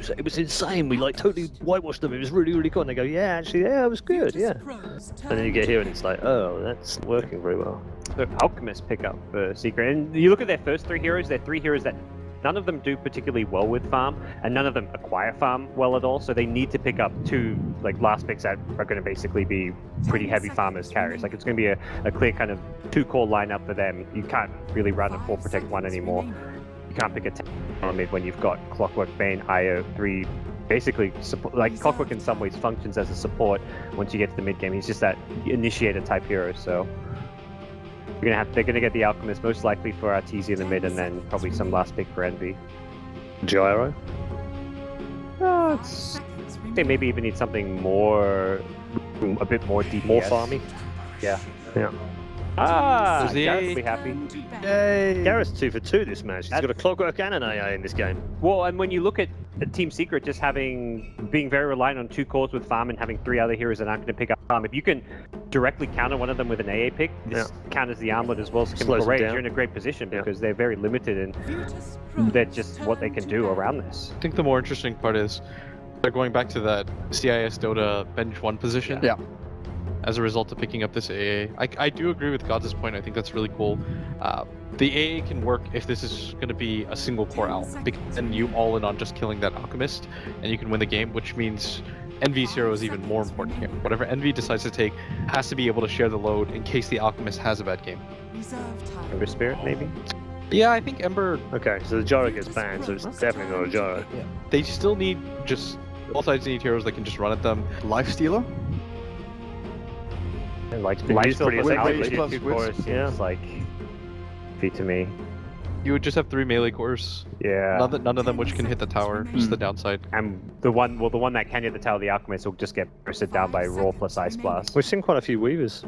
heroes. It was insane. We like totally whitewashed them. It was really, really cool. And they go, yeah, actually, yeah, it was good, yeah. And then you get here and it's like, oh, that's not working very well. So Alchemist pick up for Secret. And you look at their first three heroes, they're three heroes that none of them do particularly well with farm, and none of them acquire farm well at all, so they need to pick up two last picks that are going to basically be pretty heavy farmers carriers. Like, it's going to be a clear kind of two-core lineup for them. You can't really run a 4 protect 1 anymore. You can't pick a 10 on mid when you've got Clockwork, Bane, Io, 3 basically support. Like, Clockwork in some ways functions as a support once you get to the mid game. He's just that initiator type hero, so they're gonna get the Alchemist most likely for Artesia in the mid, and then probably some last pick for Envy. Gyro? I think maybe even need something more, a bit more DPS. More farmy? Yeah. Yeah. Ah, Gareth will be happy. Yay! Gareth's 2 for 2 this match. He's got a Clockwork and an AA in this game. Well, and when you look at Team Secret just being very reliant on 2 cores with farm and having 3 other heroes that aren't going to pick up farm, if you can directly counter one of them with an AA pick, this counters the armlet as well. So you're in a great position because they're very limited and they're just what they can do around this. I think the more interesting part is they're going back to that CIS Dota bench 1 position. Yeah. As a result of picking up this AA. I do agree with God's point. I think that's really cool. The AA can work if this is going to be a single core Al, because then you all in on just killing that Alchemist, and you can win the game, which means Envy's hero is even more important here. Whatever Envy decides to take has to be able to share the load in case the Alchemist has a bad game. Ember Spirit, maybe? Yeah, I think Ember... Okay, so the Gyro gets banned, so it's definitely not a Gyro. Yeah. They still need both sides need heroes that can just run at them. Lifestealer? And like, He's pretty effective. It's like feet to me. You would just have 3 melee cores. Yeah. None of them which can hit the tower. Just the downside. And the one that can hit the tower, the Alchemist, will just get bursted down by Raw plus Ice Blast. We've seen quite a few Weavers.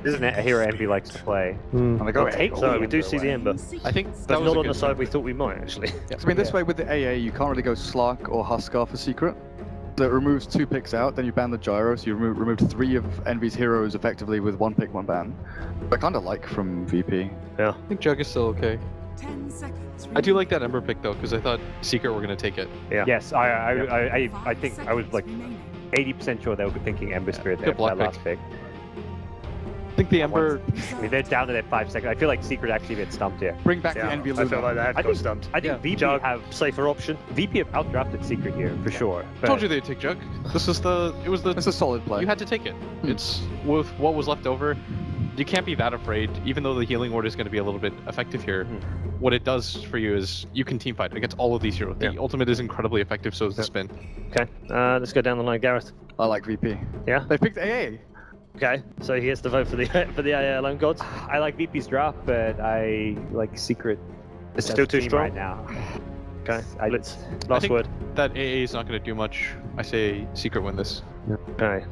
Isn't it a hero Envy likes to play? And they go So we do see the Ember. I think that But was not a on the good side move. we thought we might, actually. I mean, this way with the AA, you can't really go Slark or Huskar for Secret. So it removes 2 picks out, then you ban the Gyro, so you removed 3 of Envy's heroes effectively with 1 pick, 1 ban. I kind of like from VP. Yeah. I think Jug is still okay. 10 seconds. I do like that Ember pick though, because I thought Secret were going to take it. Yeah. Yes, I think I was like 80% sure they were thinking Ember Spirit there Good for that block last pick. I think the Ember... I mean, they're down to their 5 seconds. I feel like Secret actually gets stumped here. Bring back the Yeah, Envy I Luna. felt like they had got stumped. I think VP Jug have safer option. VP have outdrafted Secret here for sure. I told you they'd take Jug. This is It's a solid play. You had to take it. It's with what was left over. You can't be that afraid, even though the healing ward is going to be a little bit effective here. What it does for you is you can teamfight against all of these heroes. The ultimate is incredibly effective, so is the spin. Okay, let's go down the line, Gareth. I like VP. Yeah? They picked AA. Okay, so he gets to vote for the AA alone, Gods. I like VP's draft, but I like Secret. It's still too team strong right now. Okay, Let's. last word. That AA is not going to do much. I say Secret win this. Okay.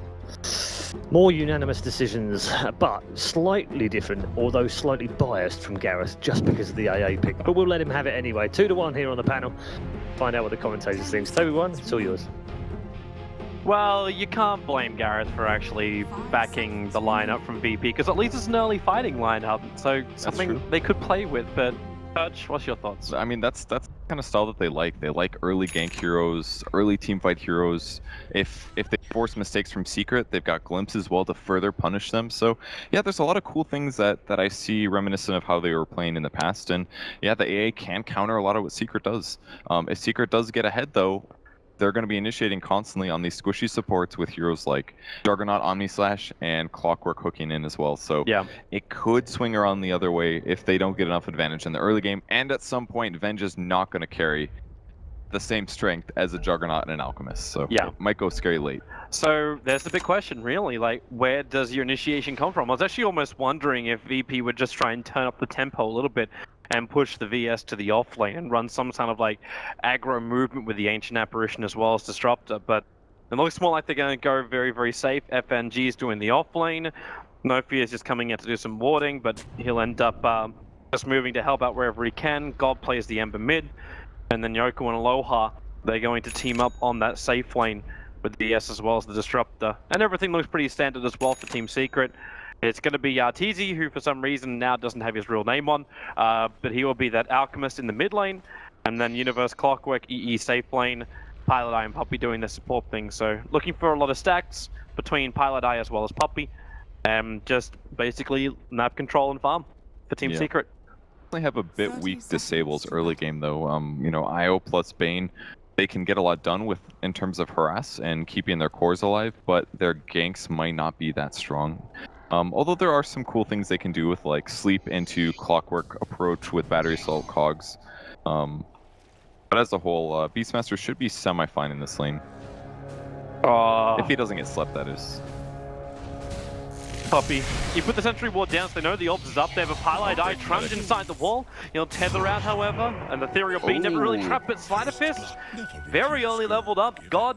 More unanimous decisions, but slightly different, although slightly biased from Gareth, just because of the AA pick. But we'll let him have it anyway. 2-1 here on the panel. Find out what the commentators think. Toby 1, it's all yours. Well, you can't blame Gareth for actually backing the lineup from VP, because at least it's an early fighting lineup, so something they could play with. But Church, what's your thoughts? I mean, that's the kind of style that they like. They like early gank heroes, early teamfight heroes. If they force mistakes from Secret, they've got Glimpse as well to further punish them. So yeah, there's a lot of cool things that I see reminiscent of how they were playing in the past. And yeah, the AA can counter a lot of what Secret does. If Secret does get ahead though, they're going to be initiating constantly on these squishy supports with heroes like Juggernaut, Omnislash, and Clockwork hooking in as well. So Yeah. it could swing around the other way if they don't get enough advantage in the early game. And at some point, Venge is not going to carry the same strength as a Juggernaut and an Alchemist. So Yeah. it might go scary late. So there's the big question, really. Like, where does your initiation come from? I was actually almost wondering if VP would just try and turn up the tempo a little bit and push the VS to the off lane and run some kind of like aggro movement with the Ancient Apparition as well as Disruptor. But it looks more like they're going to go very, very safe. FNG is doing the off lane. No Fear is just coming out to do some warding, but he'll end up just moving to help out wherever he can. God plays the Ember mid, and then Yoko and Aloha, they're going to team up on that safe lane with the VS as well as the Disruptor. And everything looks pretty standard as well for Team Secret. It's going to be Artesia, who for some reason now doesn't have his real name on, but he will be that Alchemist in the mid lane. And then Universe, Clockwork, EE, Safe Lane, Pilot Eye, and Puppy doing the support thing. So looking for a lot of stacks between Pilot Eye as well as Puppy. Just basically map control and farm for Team Secret. They have a bit weak disables early game though. You know, IO plus Bane, they can get a lot done with in terms of harass and keeping their cores alive, but their ganks might not be that strong. Although there are some cool things they can do with like sleep into Clockwork approach with battery assault cogs. But as a whole, Beastmaster should be semi-fine in this lane. If he doesn't get slept, that is. Puppy, you put the sentry ward down so they know the obs is up there, but Pilot Eye trapped inside the wall. He'll tether out, however, and the Ethereal Beam never really trapped, but Slider Fist, very early leveled up. God,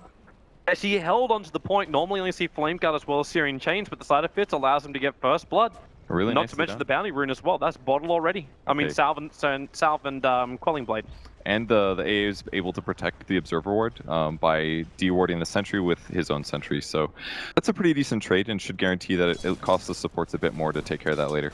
as he held onto the point, normally only see Flame Guard as well as Searing Chains, but the Slider Fist allows him to get first blood. Really Not to mention the bounty rune as well. That's bottle already. I mean, Salve and Quelling Blade. And the AA is able to protect the Observer Ward by dewarding the sentry with his own sentry. So that's a pretty decent trade and should guarantee that it costs the supports a bit more to take care of that later.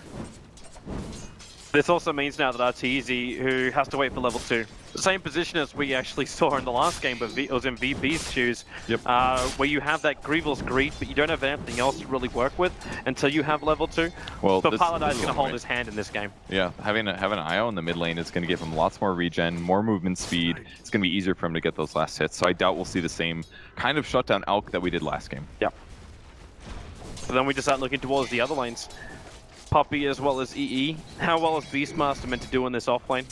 This also means now that our Teasy, who has to wait for level 2, the same position as we actually saw in the last game, but it was in VP's shoes, where you have that Grievous Greed, but you don't have anything else to really work with until you have level 2. Well, but Paladin is going to hold his hand in this game. Yeah, having an IO in the mid lane is going to give him lots more regen, more movement speed. It's going to be easier for him to get those last hits, so I doubt we'll see the same kind of shutdown Alk that we did last game. Yeah. So then we just start looking towards the other lanes. Puppy as well as EE. How well is Beastmaster meant to do in this offlane?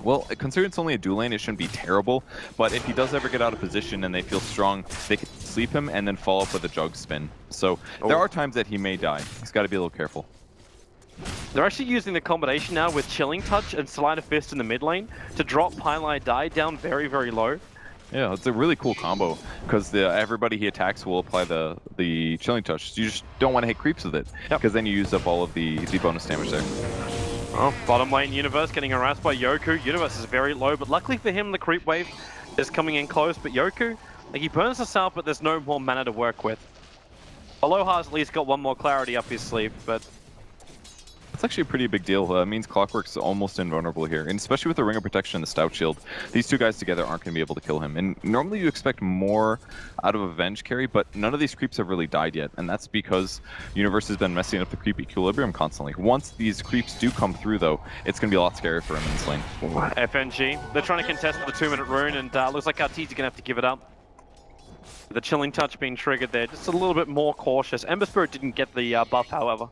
Well, considering it's only a dual lane, it shouldn't be terrible, but if he does ever get out of position and they feel strong, they can sleep him and then follow up with a jug spin. So there are times that he may die. He's got to be a little careful. They're actually using the combination now with Chilling Touch and Slider Fist in the mid lane to drop Pilot Die down very, very low. Yeah, it's a really cool combo because everybody he attacks will apply the Chilling Touch. You just don't want to hit creeps with it because then you use up all of the bonus damage there. Oh, bottom lane Universe getting harassed by Yoku. Universe is very low, but luckily for him the creep wave is coming in close. But Yoku, like, he burns himself, but there's no more mana to work with. Aloha's at least got one more clarity up his sleeve, but It's actually a pretty big deal. It means Clockwork's almost invulnerable here, and especially with the Ring of Protection and the Stout Shield, these two guys together aren't going to be able to kill him. And normally you expect more out of Avenge carry, but none of these creeps have really died yet, and that's because Universe has been messing up the creep equilibrium constantly. Once these creeps do come through, though, it's going to be a lot scarier for him in this lane. FNG, they're trying to contest the 2-minute rune, and looks like Artee's going to have to give it up. The Chilling Touch being triggered there, just a little bit more cautious. Ember Spirit didn't get the buff, however.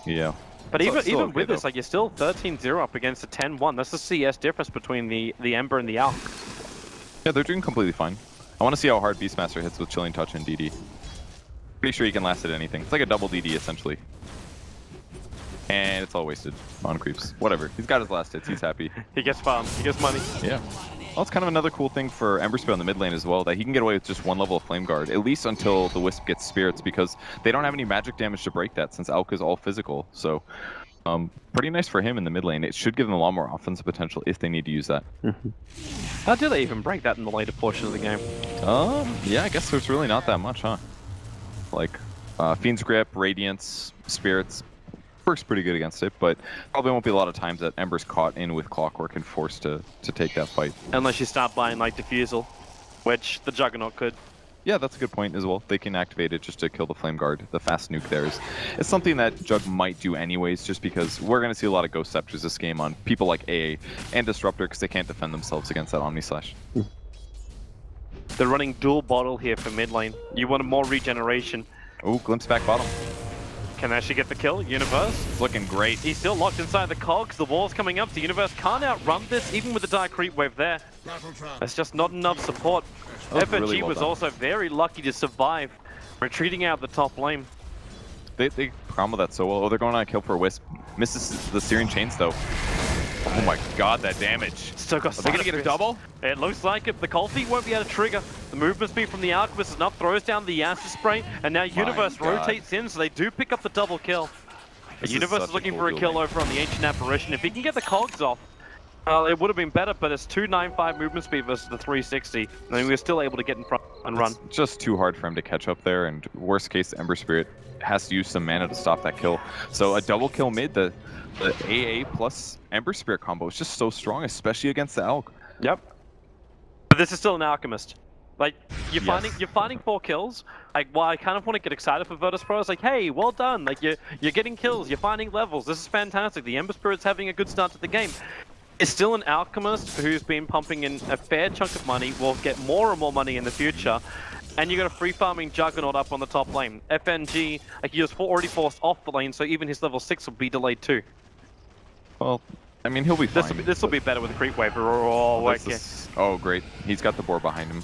Yeah. But even with this, like, you're still 13-0 up against a 10-1. That's the CS difference between the Ember and the Alk. Yeah, they're doing completely fine. I want to see how hard Beastmaster hits with Chilling Touch and DD. Pretty sure he can last at anything. It's like a double DD, essentially. And it's all wasted on creeps. Whatever. He's got his last hits. He's happy. He gets farm. He gets money. Yeah. Well, it's kind of another cool thing for Ember Spirit on the mid lane as well, that he can get away with just one level of Flame Guard, at least until the Wisp gets Spirits, because they don't have any magic damage to break that, since Alk is all physical. So, pretty nice for him in the mid lane. It should give them a lot more offensive potential if they need to use that. How do they even break that in the later portion of the game? Yeah, I guess there's really not that much, huh? Like, Fiend's Grip, Radiance, Spirits, works pretty good against it, but probably won't be a lot of times that Ember's caught in with Clockwork and forced to take that fight. Unless you start buying, like, Diffusal, which the Juggernaut could. Yeah, that's a good point as well. They can activate it just to kill the Flame Guard. The fast nuke there is it's something that Jug might do anyways, just because we're going to see a lot of Ghost Scepters this game on people like AA and Disruptor, because they can't defend themselves against that Omni Slash. They're running dual bottle here for mid lane. You want more regeneration. Oh, glimpse back bottom. Can actually get the kill. Universe. It's looking great. He's still locked inside the cogs. The wall's coming up. The Universe can't outrun this, even with the Dire Creep Wave there. That's just not enough support. FNG really well was done. also very lucky to survive, retreating out the top lane. They combo that so well. Oh, they're going on a kill for a Wisp. Misses the Searing Chains, though. Oh my god, that damage. Still got Are they going to get a double? It looks like it. The Cold Feet won't be able to trigger. The movement speed from the Alchemist is enough, throws down the Acid Spray, and now Universe rotates in, so they do pick up the double kill. Universe is looking for a kill over on the Ancient Apparition. If he can get the cogs off, it would have been better, but it's 295 movement speed versus the 360. I mean, we're still able to get in front and run. It's just too hard for him to catch up there, and worst case, Ember Spirit has to use some mana to stop that kill. So a double kill mid, the AA plus Ember Spirit combo is just so strong, especially against the Alk. Yep. But this is still an Alchemist. Like, you're Yes. finding 4 kills. Like, while I kind of want to get excited for Virtus.Pro, it's like, hey, well done. Like, you're getting kills, you're finding levels. This is fantastic. The Ember Spirit's having a good start to the game. It's still an Alchemist who's been pumping in a fair chunk of money, will get more and more money in the future. And you got a free farming Juggernaut up on the top lane. FNG, like, he was already forced off the lane, so even his level 6 will be delayed too. Well, I mean, he'll be fine. This will be better with the creep wave. Oh, okay. Oh, great. He's got the boar behind him.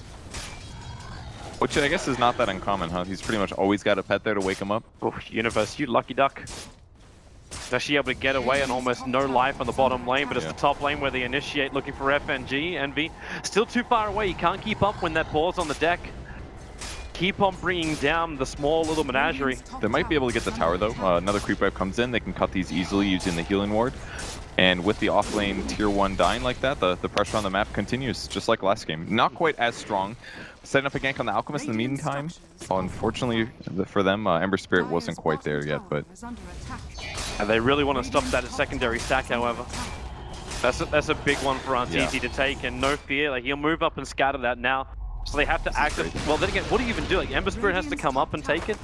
Which I guess is not that uncommon, huh? He's pretty much always got a pet there to wake him up. Oh, Universe, you lucky duck. He's actually able to get away and almost no life on the bottom lane, but it's the top lane where they initiate looking for FNG. Envy still too far away. You can't keep up when that boar's on the deck. Keep on bringing down the small little menagerie. They might be able to get the tower though. Another creep wave comes in. They can cut these easily using the healing ward. And with the offlane tier 1 dying like that, the pressure on the map continues, just like last game. Not quite as strong. Setting up a gank on the Alchemist in the meantime. Unfortunately for them, Ember Spirit wasn't quite there yet, but... And they really want to stop that as secondary stack, however. That's a big one for Easy to take, and no fear. Like, he'll move up and scatter that now. So they have to act... Well, then again, what do you even do? Like, Ember Spirit has to come up and take it?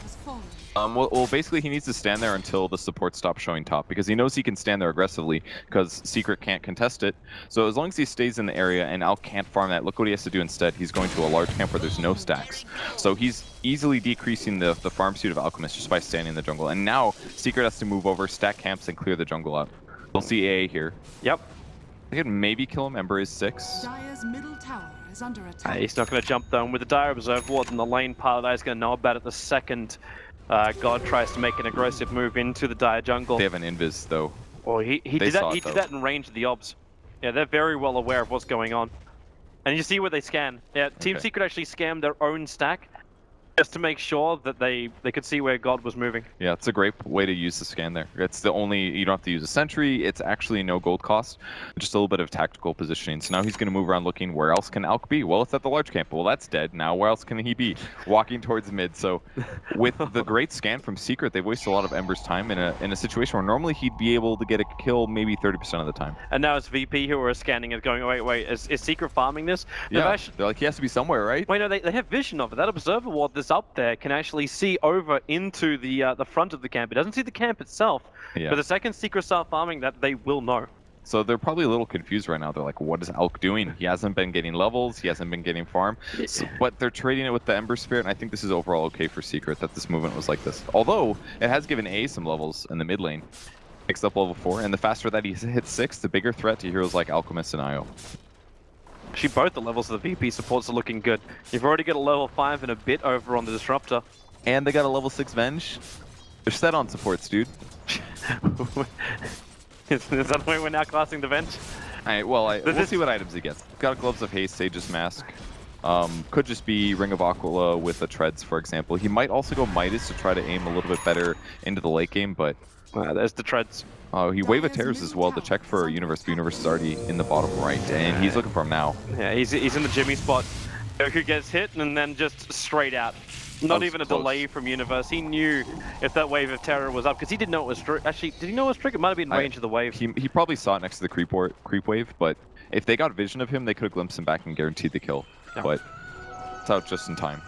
Well, basically he needs to stand there until the support stops showing top, because he knows he can stand there aggressively, because Secret can't contest it. So as long as he stays in the area and Al can't farm that, look what he has to do instead. He's going to a large camp where there's no stacks. So he's easily decreasing the farm speed of Alchemist just by standing in the jungle. And now Secret has to move over, stack camps, and clear the jungle out. We'll see AA here. Yep. They could maybe kill him. Ember is 6. Dire's middle tower is under attack. He's not going to jump though. And with the Dire Observe Ward in the lane, part of that is going to know about it the second God tries to make an aggressive move into the Dire jungle. They have an invis though. Well, he did that. He did that in range of the obs. Yeah, they're very well aware of what's going on. And you see where they scan. Yeah, Team Secret actually scanned their own stack just to make sure that they could see where God was moving. Yeah, it's a great way to use the scan there. It's the only, you don't have to use a sentry, it's actually no gold cost, just a little bit of tactical positioning. So now he's going to move around looking, where else can Alk be? Well, it's at the large camp. Well, that's dead. Now where else can he be? Walking towards mid. So with the great scan from Secret, they've wasted a lot of Ember's time in a situation where normally he'd be able to get a kill maybe 30% of the time. And now it's VP who are scanning and going, wait, is Secret farming this? Yeah, they're like, he has to be somewhere, right? Wait, no, they have vision of it. That Observer Ward that's up there can actually see over into the front of the camp. It doesn't see the camp itself, but the second Secret start farming that, they will know. So they're probably a little confused right now. They're like, what is Alk doing? He hasn't been getting levels, he hasn't been getting farm, but they're trading it with the Ember Spirit, and I think this is overall okay for Secret that this movement was like this. Although, it has given A some levels in the mid lane. Picks up level 4, and the faster that he hits 6, the bigger threat to heroes like Alchemist and Io. Actually, both the levels of the VP supports are looking good. You've already got a level 5 and a bit over on the Disruptor. And they got a level 6 Venge. They're set on supports, dude. Is that the way we're now classing the Venge? We'll see what items he gets. Got Gloves of Haste, Sage's Mask. Could just be Ring of Aquila with the Treads, for example. He might also go Midas to try to aim a little bit better into the late game, but... there's the Treads. He Wave of Terrors as well to check for Universe. The Universe is already in the bottom right, and he's looking for him now. Yeah, he's in the Jimmy spot. Goku gets hit, and then just straight out. Not even a delay from Universe. He knew if that Wave of Terror was up, because he didn't know it was actually, did he know it was triggered? It might have been in range of the wave. He probably saw it next to the creep wave, but if they got vision of him, they could have glimpsed him back and guaranteed the kill. Yeah. But it's out just in time.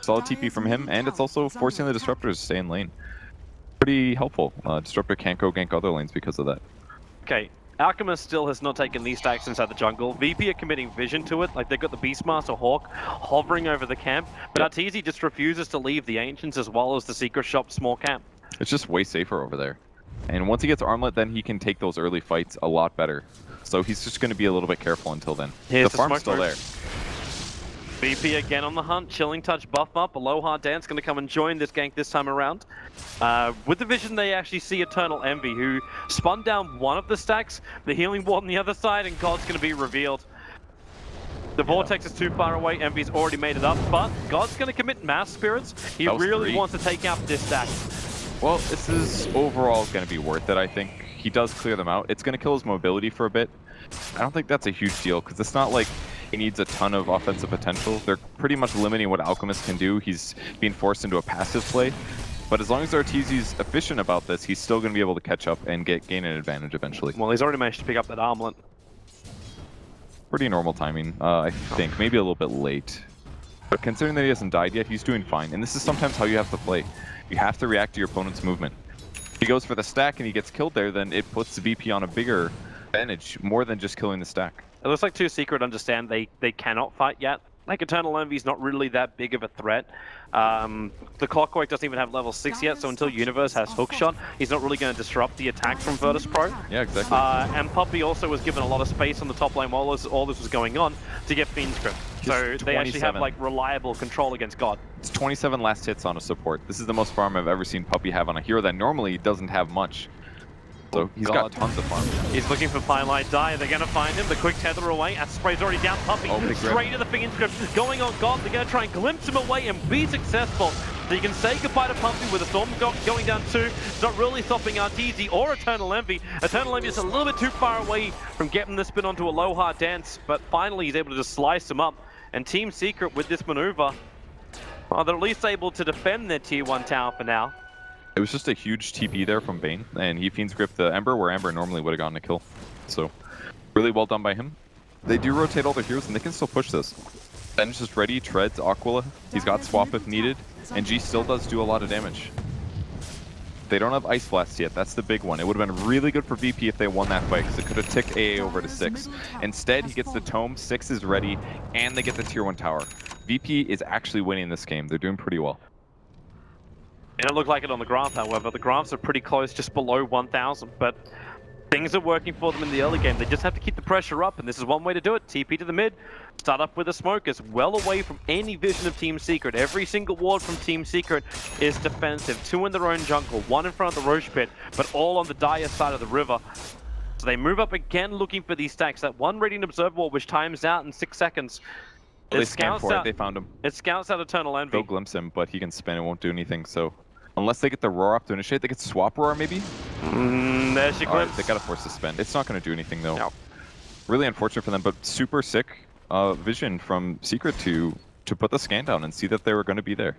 Solid TP from him, and it's also forcing the Disruptors to stay in lane. Pretty helpful. Disruptor can't go gank other lanes because of that. Okay, Alchemist still has not taken these stacks inside the jungle. VP are committing vision to it, like they've got the Beastmaster Hawk hovering over the camp, but Arteezy just refuses to leave the Ancients as well as the Secret Shop small camp. It's just way safer over there. And once he gets Armlet, then he can take those early fights a lot better. So he's just going to be a little bit careful until then. Here's the farm's still there. VP again on the hunt, Chilling Touch buff up, Aloha Dance going to come and join this gank this time around. With the vision they actually see Eternal Envy, who spun down one of the stacks, the Healing Ward on the other side, and God's going to be revealed. The Vortex is too far away, Envy's already made it up, but God's going to commit Mass Spirits. He really wants to take out this stack. Well, this is overall going to be worth it, I think. He does clear them out. It's going to kill his mobility for a bit. I don't think that's a huge deal, because it's not like he needs a ton of offensive potential. They're pretty much limiting what Alchemist can do. He's being forced into a passive play. But as long as Arteezy's efficient about this, he's still going to be able to catch up and gain an advantage eventually. Well, he's already managed to pick up that armlet. Pretty normal timing, I think. Maybe a little bit late. But considering that he hasn't died yet, he's doing fine. And this is sometimes how you have to play. You have to react to your opponent's movement. If he goes for the stack and he gets killed there, then it puts the VP on a bigger advantage, more than just killing the stack. It looks like Two Secret understand they cannot fight yet. Like, Eternal Envy's not really that big of a threat. The Clockwork doesn't even have level 6 yet, so until Universe has Hookshot, he's not really going to disrupt the attack from Virtus.Pro. Yeah, exactly. And Puppey also was given a lot of space on the top lane while all this was going on to get Fiend Script. So they actually have, like, reliable control against God. It's 27 last hits on a support. This is the most farm I've ever seen Puppey have on a hero that normally doesn't have much. So he's got tons of farm. He's looking for Firelight Die. They're going to find him. The quick tether away. Spray's already down. Puppey straight to the Fiend Script. Going on God. They're going to try and glimpse him away and be successful. So you can say goodbye to Puppey with a Storm going down 2. It's not really stopping Arteezy or Eternal Envy. Eternal Envy is a little bit too far away from getting the spin onto a low hard dance, but finally he's able to just slice him up. And Team Secret with this maneuver, well, they're at least able to defend their tier 1 tower for now. It was just a huge TP there from Bane, and he Fiend Script the Ember where Ember normally would have gotten a kill. So, really well done by him. They do rotate all their heroes, and they can still push this. Ben's just ready, treads, Aquila. He's got swap if needed, and G still does do a lot of damage. They don't have Ice Blast yet, that's the big one. It would have been really good for VP if they won that fight, because it could have ticked AA over to 6. Instead, he gets the Tome, 6 is ready, and they get the tier 1 tower. VP is actually winning this game. They're doing pretty well. It don't look like it on the graph, however. The graphs are pretty close, just below 1,000, but things are working for them in the early game. They just have to keep the pressure up, and this is one way to do it. TP to the mid, start up with a smoke, is well away from any vision of Team Secret. Every single ward from Team Secret is defensive. 2 in their own jungle, 1 in front of the Roche pit, but all on the dire side of the river. So they move up again looking for these stacks. That one Radiant Observer ward, which times out in 6 seconds. They scanned for it, they found him. It scouts out Eternal Envy. They'll glimpse him, but he can spin, it won't do anything, so... Unless they get the Roar up to initiate, they get Swap Roar maybe? There's your glimpse. They gotta force the spin. It's not gonna do anything though. No. Really unfortunate for them, but super sick vision from Secret to put the scan down and see that they were gonna be there.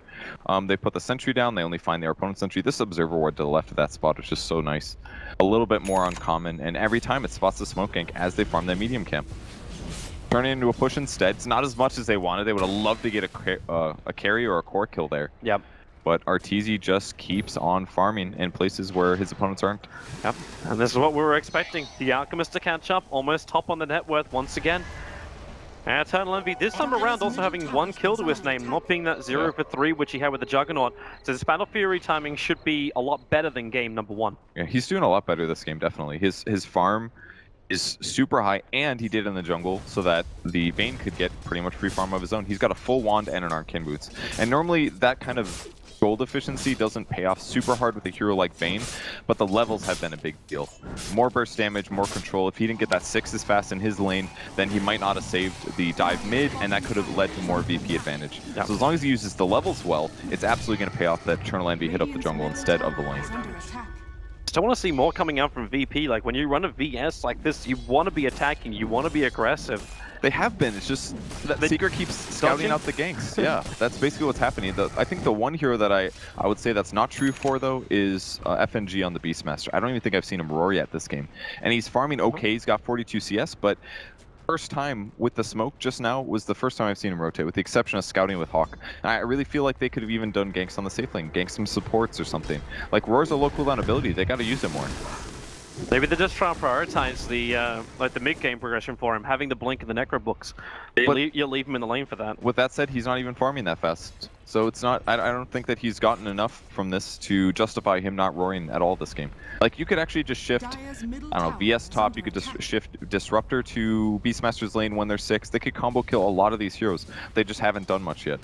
They put the sentry down, they only find their opponent's sentry. This Observer Ward to the left of that spot is just so nice. A little bit more uncommon, and every time it spots the smoke gank as they farm that medium camp. Turning into a push instead. It's not as much as they wanted. They would have loved to get a carry or a core kill there. Yep. But Arteezy just keeps on farming in places where his opponents aren't. Yep, and this is what we were expecting. The Alchemist to catch up, almost top on the net worth once again. And Eternal Envy this time around also having 1 kill to his name, not being that 0 for 3 which he had with the Juggernaut. So his Battle Fury timing should be a lot better than game number 1. Yeah, he's doing a lot better this game, definitely. His farm is super high, and he did in the jungle so that the Bane could get pretty much free farm of his own. He's got a full wand and an Arcane Boots. And normally that kind of gold efficiency doesn't pay off super hard with a hero like Bane, but the levels have been a big deal. More burst damage, more control. If he didn't get that 6 as fast in his lane, then he might not have saved the dive mid, and that could have led to more VP advantage. Yep. So as long as he uses the levels well, it's absolutely going to pay off that Eternal Envy hit up the jungle instead of the lane. Still want to see more coming out from VP. Like, when you run a VS like this, you want to be attacking, you want to be aggressive. They have been. It's just Secret keeps scouting out the ganks. Yeah, that's basically what's happening. I think the one hero that I would say that's not true for, though, is FNG on the Beastmaster. I don't even think I've seen him roar yet this game. And he's farming okay. He's got 42 CS, but first time with the smoke just now was the first time I've seen him rotate, with the exception of scouting with Hawk. And I really feel like they could have even done ganks on the safe lane, gank some supports or something. Like, Roar's a low cooldown ability. They got to use it more. Maybe they're just trying to prioritize the like the mid-game progression for him, having the blink and the necro books. You leave him in the lane for that. With that said, he's not even farming that fast. So it's not, I don't think that he's gotten enough from this to justify him not roaring at all this game. Like, you could actually just shift, I don't know, VS top, you could just shift Disruptor to Beastmaster's lane when they're 6. They could combo kill a lot of these heroes. They just haven't done much yet.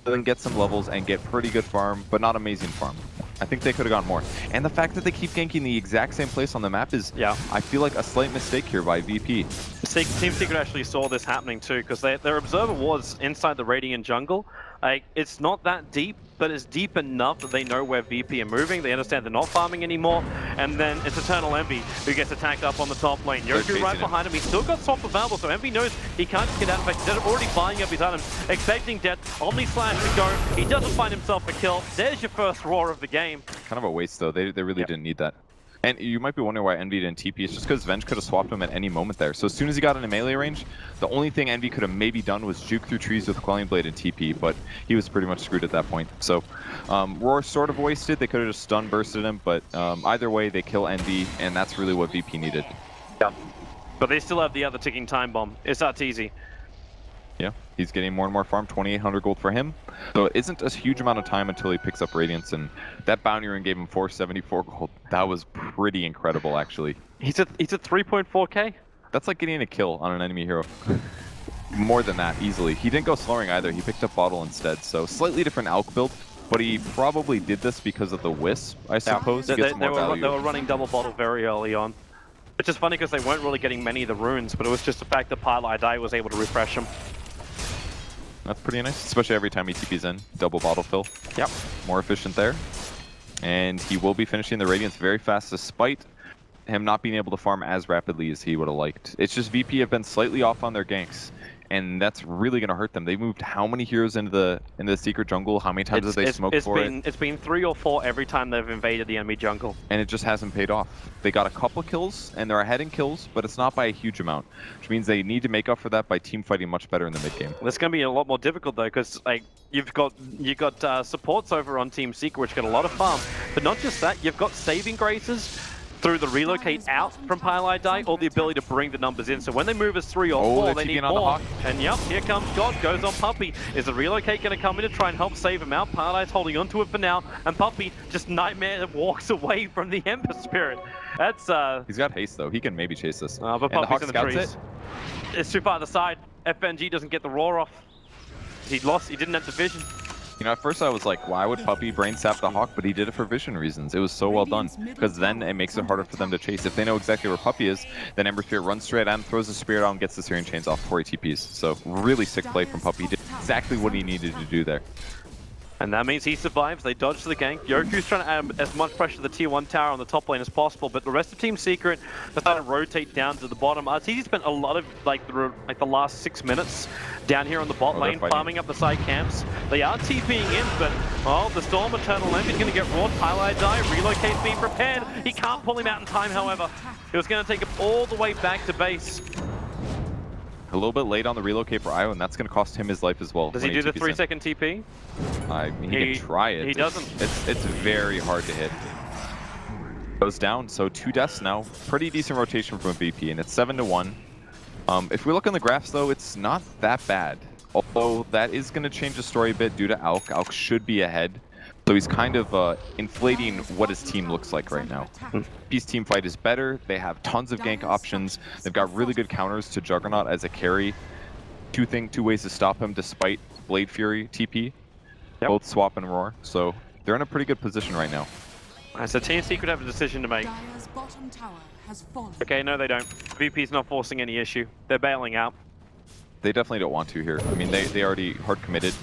Then get some levels and get pretty good farm, but not amazing farm. I think they could have gone more. And the fact that they keep ganking the exact same place on the map is, I feel like, a slight mistake here by VP. Team Secret actually saw this happening too, because their Observer was inside the Radiant jungle. Like, it's not that deep, but it's deep enough that they know where VP are moving. They understand they're not farming anymore. And then it's Eternal Envy who gets attacked up on the top lane. Yoku right behind him. He's still got swap available, so Envy knows he can't just get out of it. He's already buying up his items, expecting death. Omni Slash to go. He doesn't find himself a kill. There's your first roar of the game. Kind of a waste, though. They really didn't need that. And you might be wondering why Envy didn't TP. It's just because Venge could have swapped him at any moment there. So as soon as he got into melee range, the only thing Envy could have maybe done was juke through trees with Quelling Blade and TP, but he was pretty much screwed at that point. So Roar sort of wasted. They could have just stun bursted him, but either way, they kill Envy, and that's really what VP needed. Yeah. But they still have the other ticking time bomb. It's not easy. Yeah, he's getting more and more farm, 2,800 gold for him. So it isn't a huge amount of time until he picks up Radiance, and that bounty ring gave him 474 gold. That was pretty incredible, actually. He's at 3.4k? That's like getting a kill on an enemy hero. More than that, easily. He didn't go slowing either, he picked up Bottle instead, so slightly different Alk build, but he probably did this because of the Wisp, I suppose. Yeah. To get some more value. They were running double Bottle very early on. Which is funny because they weren't really getting many of the runes, but it was just the fact that Pilai was able to refresh them. That's pretty nice, especially every time he TPs in. Double bottle fill. Yep. More efficient there. And he will be finishing the Radiance very fast, despite him not being able to farm as rapidly as he would have liked. It's just VP have been slightly off on their ganks, and that's really going to hurt them. They moved how many heroes into the secret jungle? How many times have they smoked for it? It's been 3 or 4 every time they've invaded the enemy jungle. And it just hasn't paid off. They got a couple kills, and they're ahead in kills, but it's not by a huge amount, which means they need to make up for that by team fighting much better in the mid game. It's going to be a lot more difficult though, because like you've got supports over on Team Secret, which get a lot of farm, but not just that, you've got saving graces through the relocate out from Pilai, or the ability to bring the numbers in. So when they move as 3 or 4, they need more. And yep, here comes God, goes on Puppey. Is the relocate going to come in to try and help save him out? Pilai's holding onto it for now, and Puppey just nightmare walks away from the Ember Spirit. That's He's got haste though, he can maybe chase this. But Puppey's in the trees. It's too far to the side. FNG doesn't get the roar off. He didn't have the vision. You know, at first I was like, why would Puppey brain sap the Hawk? But he did it for vision reasons. It was so well done, because then it makes it harder for them to chase. If they know exactly where Puppey is, then Ember Spirit runs straight at him, throws the Spirit out, and gets the Syrian Chains off before he TPs. So really sick play from Puppey. He did exactly what he needed to do there. And that means he survives. They dodge the gank. Yoku's trying to add as much pressure to the tier 1 tower on the top lane as possible, but the rest of Team Secret are starting to rotate down to the bottom. RTZ spent a lot of the last 6 minutes down here on the bot lane, farming up the side camps. They are TPing in, but the Storm Eternal Envy is going to get raw. Pilai relocate's being prepared. He can't pull him out in time, however. It was going to take him all the way back to base. A little bit late on the relocate for Io, and that's going to cost him his life as well. Does he do the 3-second TP? I mean, he can try it. He doesn't. It's very hard to hit. Goes down, so 2 deaths now. Pretty decent rotation from VP, and it's 7-1. If we look on the graphs, though, it's not that bad. Although that is going to change the story a bit due to Alk. Alk should be ahead. So he's kind of inflating what his team looks like right now. VP's team fight is better. They have tons of gank options. They've got really good counters to Juggernaut as a carry. Two ways to stop him despite Blade Fury TP. Yep. Both swap and roar. So they're in a pretty good position right now. So Team Secret have a decision to make. Okay, no they don't. VP's not forcing any issue. They're bailing out. They definitely don't want to here. I mean, they already hard committed,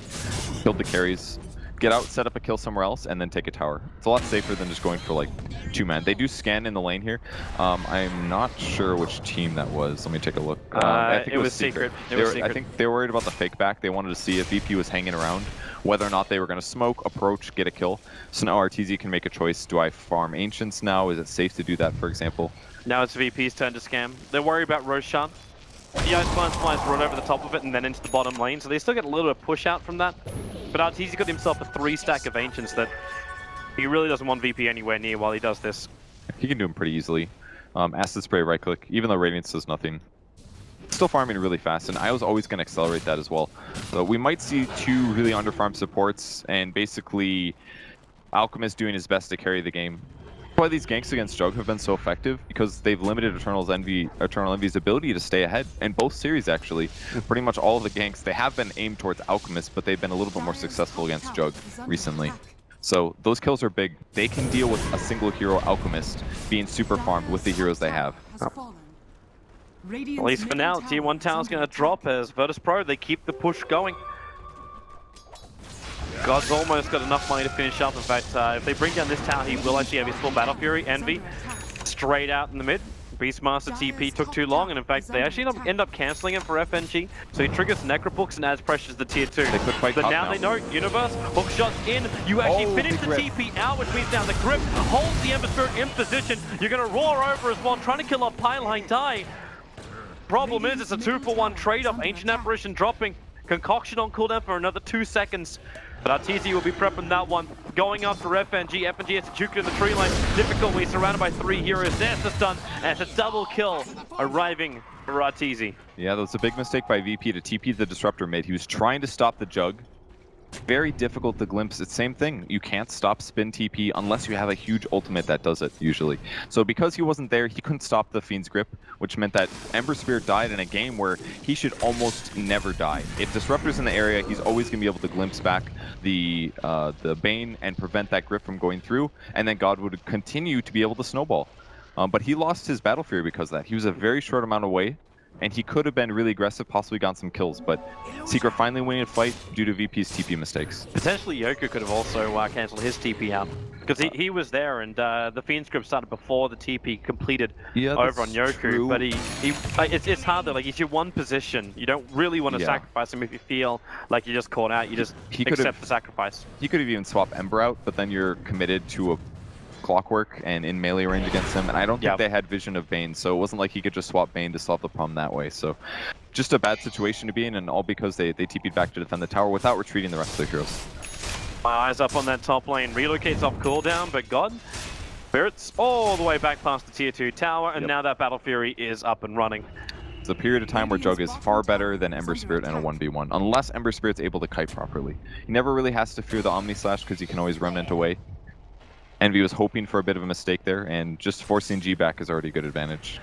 killed the carries. Get out, set up a kill somewhere else, and then take a tower. It's a lot safer than just going for like 2-man. They do scan in the lane here. I'm not sure which team that was. Let me take a look. I think it was Secret. I think they were worried about the fake back. They wanted to see if VP was hanging around, whether or not they were going to smoke, approach, get a kill. So now RTZ can make a choice. Do I farm Ancients now? Is it safe to do that, for example? Now it's VP's turn to scam. They're worried about Roshan. The Ice Blast flies run over the top of it and then into the bottom lane, so they still get a little bit of push out from that. But RTZ got himself a 3-stack of Ancients that he really doesn't want VP anywhere near while he does this. He can do them pretty easily. Acid Spray, right click, even though Radiance does nothing. Still farming really fast, and Io's always going to accelerate that as well. So we might see 2 really underfarmed supports, and basically Alchemist doing his best to carry the game. Why these ganks against Jug have been so effective, because they've limited Eternal Envy's ability to stay ahead in both series actually. Pretty much all of the ganks, they have been aimed towards Alchemist, but they've been a little bit more successful against Jug recently. So those kills are big. They can deal with a single hero Alchemist being super farmed with the heroes they have. At least for now, Tier 1 tower's going to drop as Virtus.Pro, they keep the push going. God's almost got enough money to finish up. In fact, if they bring down this tower, he will actually have his full Battle Fury. Envy straight out in the mid. Beastmaster TP took too long, and in fact, they actually end up cancelling it for FNG. So he triggers Necrobooks and adds pressure to the tier 2. They could fight But top now they know, Universe, hook shots in. You actually finish the TP out, which means now the grip holds the Ember Spirit in position. You're going to roar over as well, trying to kill off Pylon Die. Problem is, it's a 2-for-1 trade-off. Ancient Apparition dropping. Concoction on cooldown for another 2 seconds. But RTZ will be prepping that one. Going after FNG. FNG has to juke in the tree line. Difficult. We're surrounded by 3 heroes. There's the stun. And it's a double kill arriving for RTZ. Yeah, that was a big mistake by VP to TP the Disruptor mid. He was trying to stop the Jug. Very difficult to glimpse. It's same thing. You can't stop spin TP unless you have a huge ultimate that does it, usually. So because he wasn't there, he couldn't stop the Fiend's Grip, which meant that Ember Spirit died in a game where he should almost never die. If Disruptor's in the area, he's always going to be able to glimpse back the Bane and prevent that Grip from going through, and then God would continue to be able to snowball. But he lost his Battle Fury because of that. He was a very short amount away, and he could have been really aggressive, possibly gotten some kills, but Secret finally winning a fight due to VP's TP mistakes. Potentially Yoku could have also cancelled his TP out, because he was there, and the Fiend script started before the TP completed over on Yoku. True. But it's hard though, like he's your one position. You don't really want to sacrifice him if you feel like you're just caught out. You just accept the sacrifice. He could have even swapped Ember out, but then you're committed to a Clockwork and in melee range against him, and I don't think they had vision of Bane, so it wasn't like he could just swap Bane to solve the problem that way. So just a bad situation to be in, and all because they TP'd back to defend the tower without retreating the rest of the heroes. My eyes up on that top lane, relocates off cooldown, but God, Spirits all the way back past the tier 2 tower, and now that Battle Fury is up and running. It's a period of time where Jug is far better than Ember Spirit in a 1v1, unless Ember Spirit's able to kite properly. He never really has to fear the Omni Slash because he can always remnant away. Envy was hoping for a bit of a mistake there, and just forcing G back is already a good advantage.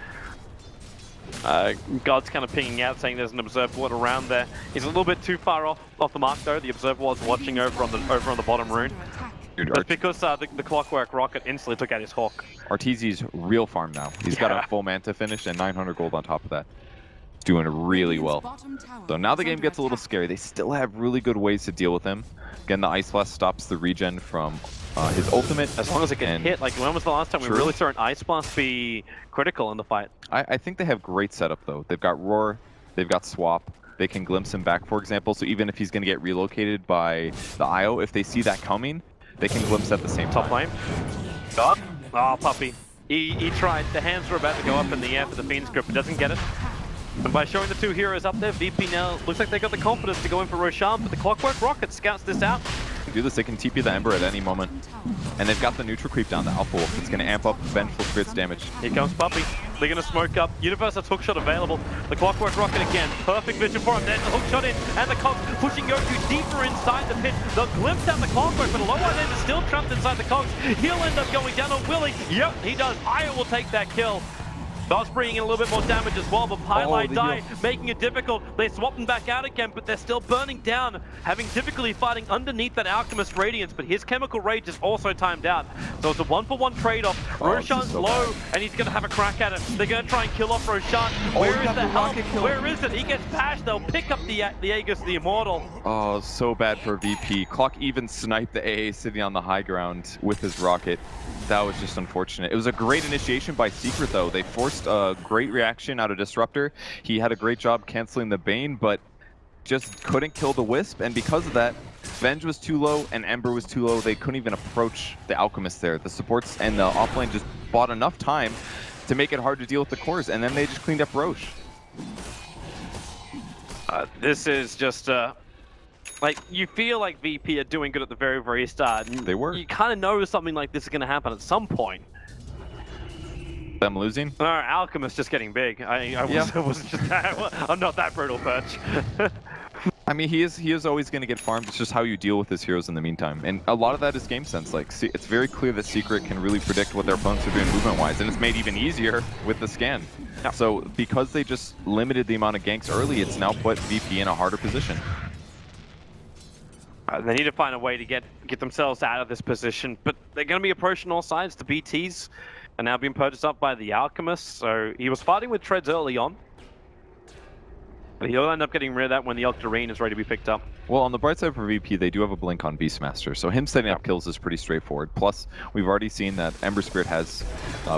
God's kind of pinging out, saying there's an Observer Ward around there. He's a little bit too far off the mark though. The Observer Ward's watching over on the bottom rune. But because the Clockwork Rocket instantly took out his Hawk. Arteezy's real farm now. He's got a full Manta finish and 900 gold on top of that. He's doing really well. So now the game gets a little scary. They still have really good ways to deal with him. Again, the Ice Blast stops the regen from his ultimate. As long as it can hit. Like, when was the last time we really saw an Ice Blast be critical in the fight? I think they have great setup, though. They've got Roar, they've got Swap. They can glimpse him back, for example. So even if he's going to get relocated by the IO, if they see that coming, they can glimpse at the same time. Top lane. God. Oh, puppy. He tried. The hands were about to go up in the air for the Fiend's Grip, but doesn't get it. And by showing the 2 heroes up there, VP now looks like they got the confidence to go in for Roshan, but the Clockwork Rocket scouts this out. They can do this, they can TP the Ember at any moment. And they've got the neutral creep down, the Alpha Wolf. It's going to amp up Vengeful Spirit's damage. Here comes Puppy. They're going to smoke up. Universe has hookshot available. The Clockwork Rocket again. Perfect vision for him. There's the hookshot in. And the Cogs pushing Yoku deeper inside the pit. They'll glimpse out the Clockwork, but Low End is still trapped inside the Cogs. He'll end up going down on Willie. Yep, he does. Aya will take that kill. Does bringing in a little bit more damage as well, but Pylite Die making it difficult. They swap them back out again, but they're still burning down, having difficulty fighting underneath that Alchemist Radiance, but his Chemical Rage is also timed out. So it's a 1-for-1 trade-off. Roshan's low, and he's going to have a crack at it. They're going to try and kill off Roshan. Where is the help? Where is it? He gets bashed. They'll pick up the Aegis, the Immortal. Oh, so bad for VP. Clock even sniped the AA sitting on the high ground with his rocket. That was just unfortunate. It was a great initiation by Secret, though. They forced a great reaction out of Disruptor. He had a great job canceling the Bane, but just couldn't kill the Wisp, and because of that, Venge was too low and Ember was too low. They couldn't even approach the Alchemist there. The supports and the offlane just bought enough time to make it hard to deal with the cores, and then they just cleaned up Roche. This is just... like, you feel like VP are doing good at the very, very start. They were. You kind of know something like this is going to happen at some point. Them losing? Alchemist just getting big. I wasn't just that, I'm not that brutal, Perch. I mean, he is always going to get farmed. It's just how you deal with his heroes in the meantime. And a lot of that is game sense. Like, see, it's very clear that Secret can really predict what their opponents are doing movement-wise, and it's made even easier with the scan. Yeah. So because they just limited the amount of ganks early, it's now put VP in a harder position. They need to find a way to get themselves out of this position, but they're going to be approaching all sides. The BTs are now being purchased up by the Alchemist, so he was fighting with Treads early on. But he'll end up getting rid of that when the Octarine is ready to be picked up. Well, on the bright side for VP, they do have a blink on Beastmaster, so him setting up kills is pretty straightforward. Plus, we've already seen that Ember Spirit has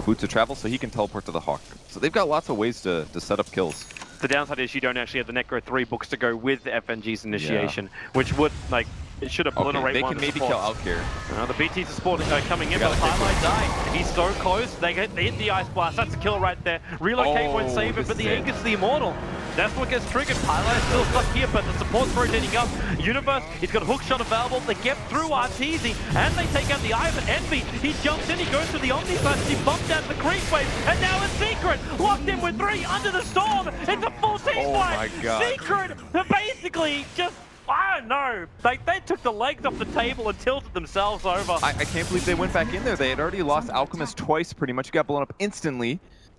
boots of travel, so he can teleport to the Hawk. So they've got lots of ways to set up kills. The downside is you don't actually have the Necro 3 books to go with the FNG's initiation, which would, like, it should obliterate they one can of the maybe kill supports. Alkir. The BT's support coming in, but Highlight died. He's so close. They hit the Ice Blast. That's a kill right there. Relocate won't save it, but the Aegis the Immortal. That's what gets triggered. Highlight's still stuck here, but the support's rotating up. Universe, he's got a hook shot available. They get through Arteezy, and they take out the Ivan. Envy, he jumps in, he goes for the Omni Slash, he bumped out the creep wave, and now it's Secret, locked in with 3 under the storm. It's a full team fight. My God. Secret, basically just, I don't know. They took the legs off the table and tilted themselves over. I can't believe they went back in there. They had already lost Alchemist twice, pretty much. Got blown up instantly.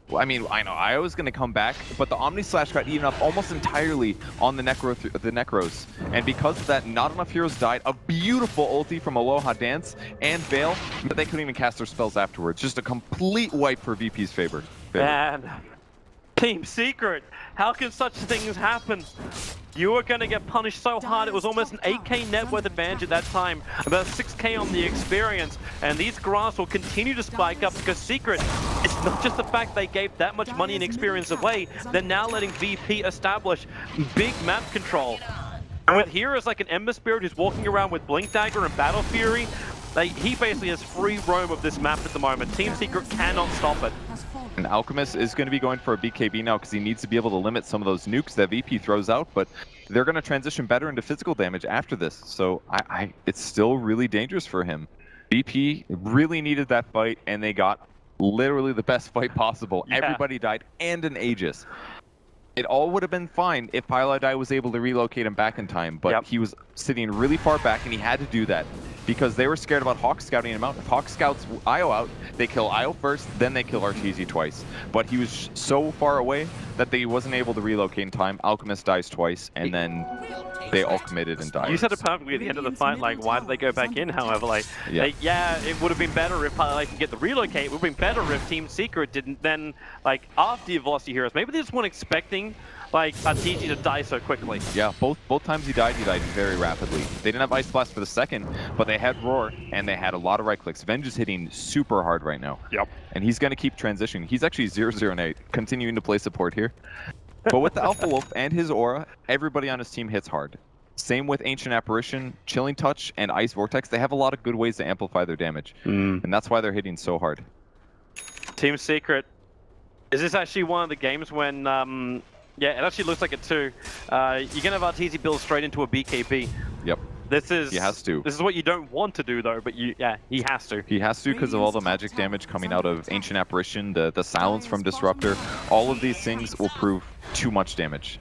Well, I mean, I know I was going to come back, but the Omni Slash got eaten up almost entirely on the Necros. And because of that, not enough heroes died. A beautiful ulti from Aloha Dance and Veil, but they couldn't even cast their spells afterwards. Just a complete wipe for VP's favor. Man, Team Secret, how can such things happen? You were going to get punished so hard, it was almost an 8k net worth advantage at that time, about 6k on the experience, and these graphs will continue to spike up because Secret, it's not just the fact they gave that much money and experience away, they're now letting VP establish big map control. And with heroes like an Ember Spirit who's walking around with Blink Dagger and Battle Fury, he basically has free roam of this map at the moment. Team Secret cannot stop it. And Alchemist is going to be going for a BKB now because he needs to be able to limit some of those nukes that VP throws out, but they're going to transition better into physical damage after this. So it's still really dangerous for him. VP really needed that fight, and they got literally the best fight possible. Yeah. Everybody died, and an Aegis. It all would have been fine if Piladai was able to relocate him back in time, but he was sitting really far back, and he had to do that because they were scared about Hawk scouting him out. If Hawk scouts Io out, they kill Io first, then they kill Arteezy twice. But he was so far away that they wasn't able to relocate in time. Alchemist dies twice, and then they all committed and died. You said it perfectly at the end of the fight, like, why did they go back in, however, like, it would have been better if Piladai could get the relocate. It would have been better if Team Secret didn't then, like, after your Velocity Heroes, maybe they just weren't expecting like Arteezy to die so quickly. Yeah, both times he died very rapidly. They didn't have Ice Blast for the second, but they had Roar, and they had a lot of right clicks. Venge is hitting super hard right now. Yep. And he's going to keep transitioning. He's actually 0-0-8, continuing to play support here. But with the Alpha Wolf and his aura, everybody on his team hits hard. Same with Ancient Apparition, Chilling Touch, and Ice Vortex. They have a lot of good ways to amplify their damage. And that's why they're hitting so hard. Team Secret, is this actually one of the games when... yeah, it actually looks like it too. You're gonna have Arteezy build straight into a BKB. Yep. He has to. This is what you don't want to do though, but he has to. He has to because of all the magic damage coming out of Ancient Apparition, the silence from Disruptor. All of these things will prove too much damage.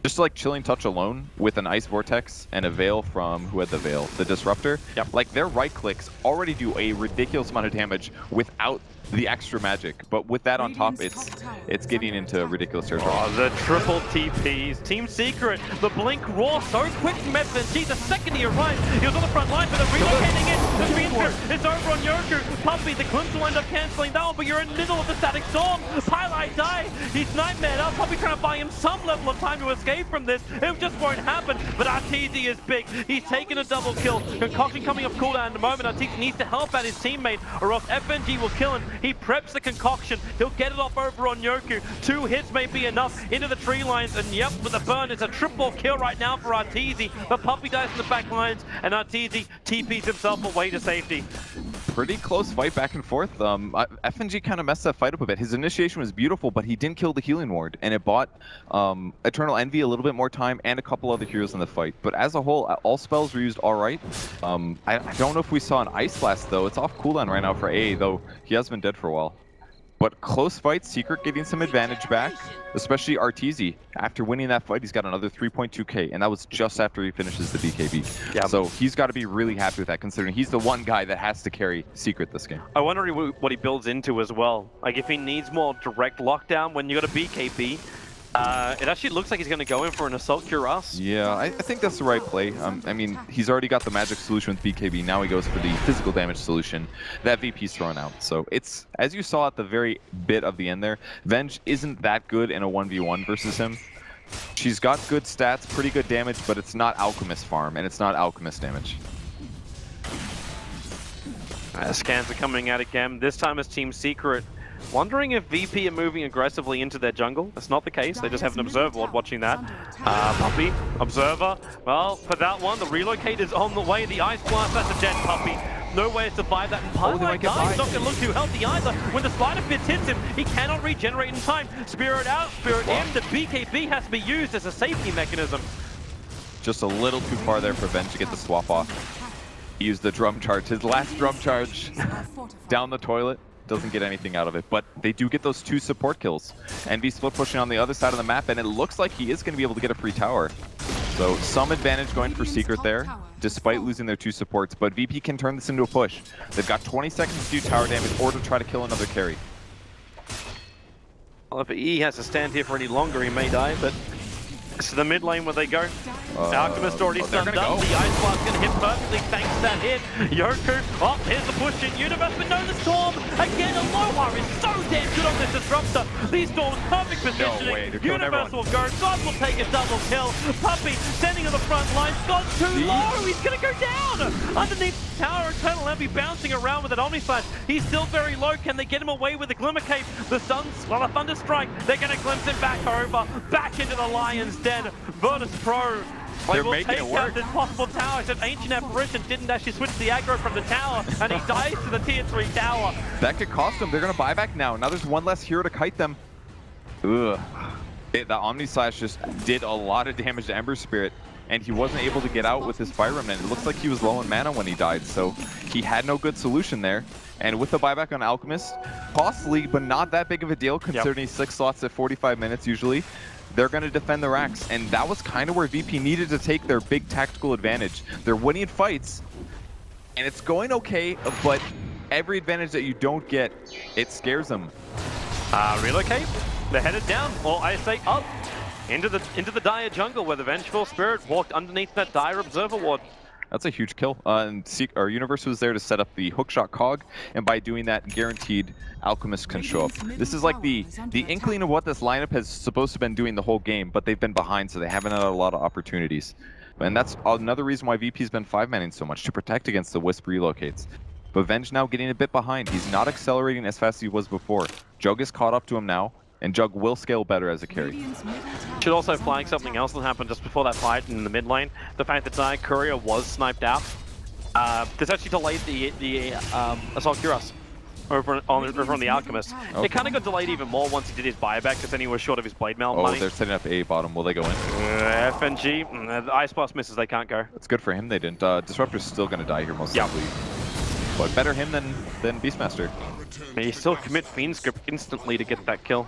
Just like Chilling Touch alone with an Ice Vortex and a Veil from, who had the Veil? The Disruptor. Yep. Like their right clicks already do a ridiculous amount of damage without the extra magic, but with that on top, it's getting into ridiculous territory. Oh, the triple TPs. Team Secret, the Blink Roar so quick from FNG. The second he arrived, he was on the front line, but they're relocating it. The Fiendster is over on Yoku. Puppy, the Glimpse will end up cancelling that one, but you're in the middle of the static storm. Highlight die. He's nightmared up. Puppy trying to buy him some level of time to escape from this. It just won't happen, but Arteezy is big. He's taken a double kill. Concoction coming up cooldown in the moment. Arteezy needs to help out his teammate, or else FNG will kill him. He preps the concoction. He'll get it off over on Yoku. 2 hits may be enough into the tree lines. And yep, with the burn, it's a triple kill right now for Arteezy. The Puppy dies in the back lines, and Arteezy TPs himself away to safety. Pretty close fight back and forth. FNG kind of messed that fight up a bit. His initiation was beautiful, but he didn't kill the healing ward, and it bought Eternal Envy a little bit more time and a couple other heroes in the fight. But as a whole, all spells were used all right. I don't know if we saw an Ice Blast, though. It's off cooldown right now for AA, though he has been dead for a while. But close fight, Secret getting some advantage back, especially Arteezy. After winning that fight, he's got another 3.2k, and that was just after he finishes the BKB. Yeah. So he's got to be really happy with that, considering he's the one guy that has to carry Secret this game. I wonder what he builds into as well. Like if he needs more direct lockdown when you got a BKB, it actually looks like he's going to go in for an Assault Cuirass. Yeah, I think that's the right play. I mean, he's already got the magic solution with BKB. Now he goes for the physical damage solution that VP's thrown out. So it's, as you saw at the very bit of the end there, Venge isn't that good in a 1v1 versus him. She's got good stats, pretty good damage, but it's not Alchemist farm, and it's not Alchemist damage. Scans are coming out again. This time as Team Secret. Wondering if VP are moving aggressively into their jungle. That's not the case. They just have an Observer Ward watching that. Puppey, Observer. Well, for that one, the relocate is on the way. The Ice Blast, that's a dead Puppey. No way to survive that. And Pylite Guy's not going to look too healthy either. When the Spider Fist hits him, he cannot regenerate in time. Spirit out, Spirit in. The BKB has to be used as a safety mechanism. Just a little too far there for Ven to get the swap off. He used the drum charge, his last drum charge, down the toilet. Doesn't get anything out of it, but they do get those 2 support kills. Envy split pushing on the other side of the map, and it looks like he is going to be able to get a free tower. So some advantage going for Secret there, despite losing their 2 supports, but VP can turn this into a push. They've got 20 seconds to do tower damage or to try to kill another carry. Well, if E has to stand here for any longer, he may die, but it's the mid lane where they go. Alchemist already stunned up. The Ice Blast going to hit perfectly thanks to that hit. Yoku, oh, here's the push in Universe, but no, the Storm. Again, Aloha is so damn good on this Disruptor. These Storms, perfect positioning. No way, Universe will go. God will take a double kill. Puppey standing on the front line. God's too low. He's going to go down. Underneath the tower, Eternal Envy bouncing around with an Omni Slash. He's still very low. Can they get him away with the Glimmer Cape? The Suns, well, a Thunder Strike. They're going to glimpse him back over. Back into the Lion's Den. Virtus.Pro. They're making it work. This possible tower. Said Ancient Apparition didn't actually switch the aggro from the tower, and he dies to the tier 3 tower. That could cost them. They're going to buy back now. Now there's one less hero to kite them. Ugh. The Omni Slash just did a lot of damage to Ember Spirit, and he wasn't able to get out with his Fire Remnant. It looks like he was low in mana when he died, so he had no good solution there. And with the buyback on Alchemist, costly, but not that big of a deal considering 6 slots at 45 minutes usually. They're going to defend the racks, and that was kind of where VP needed to take their big tactical advantage. They're winning fights, and it's going okay, but every advantage that you don't get, it scares them. Relocate. They're headed down, or I say up, into the dire jungle where the Vengeful Spirit walked underneath that dire Observer Ward. That's a huge kill. And our Universe was there to set up the hookshot cog, and by doing that, guaranteed Alchemist can show up. This is like the inkling of what this lineup has supposed to have been doing the whole game, but they've been behind, so they haven't had a lot of opportunities. And that's another reason why VP's been 5-manning so much, to protect against the Wisp relocates. But Venge now getting a bit behind. He's not accelerating as fast as he was before. Jug is caught up to him now, and Jug will scale better as a carry. Should also flag something else that happened just before that fight in the mid lane. The fact that Dire Courier was sniped out. This actually delayed the Assault Cuirass over on the Alchemist. Okay. It kind of got delayed even more once he did his buyback, because then he was short of his blade mail money. Oh, they're setting up A bottom. Will they go in? FNG, the Ice Blast misses, they can't go. It's good for him they didn't. Disruptor's still going to die here most likely. But better him than Beastmaster. And he still commit Fiend Script instantly to get that kill.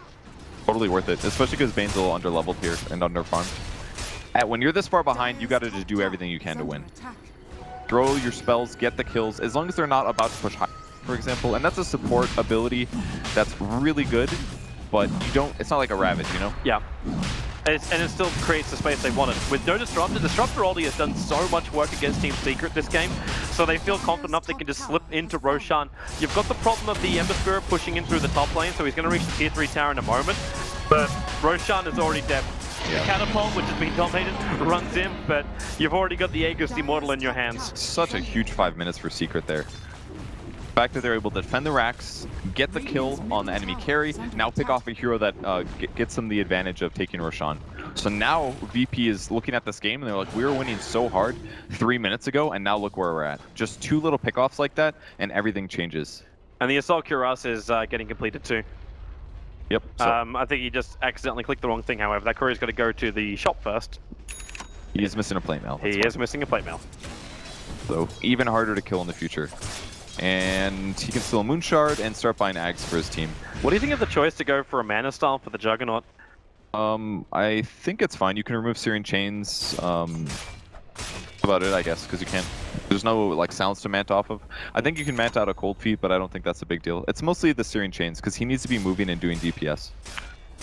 Totally worth it, especially because Bane's a little under-leveled here and under-farmed. When you're this far behind, you got to do everything you can to win. Throw your spells, get the kills, as long as they're not about to push high, for example. And that's a support ability that's really good, but you don't. It's not like a Ravage, you know? Yeah. And it still creates the space they wanted. With no Disruptor, Disruptor already has done so much work against Team Secret this game, so they feel confident enough they can just slip into Roshan. You've got the problem of the Ember Spirit pushing in through the top lane, so he's going to reach the tier 3 tower in a moment, but Roshan is already dead. The Catapult, which has been dominated, runs in, but you've already got the Aegis Immortal in your hands. Such a huge 5 minutes for Secret there. The fact that they're able to defend the racks, get the kill on the enemy carry, now pick off a hero that gets them the advantage of taking Roshan. So now VP is looking at this game and they're like, we were winning so hard 3 minutes ago, and now look where we're at. Just 2 little pickoffs like that, and everything changes. And the Assault Cuirass is getting completed too. Yep. So I think he just accidentally clicked the wrong thing, however. That courier's got to go to the shop first. he is missing a plate mail. He is missing a plate mail. So even harder to kill in the future. And he can steal a Moon Shard and start buying Ags for his team. What do you think of the choice to go for a Mana Style for the Juggernaut? I think it's fine. You can remove Searing Chains. That's about it, I guess, because you can. There's no like sounds to mant off of. I think you can mant out a Cold Feet, but I don't think that's a big deal. It's mostly the Searing Chains, because he needs to be moving and doing DPS.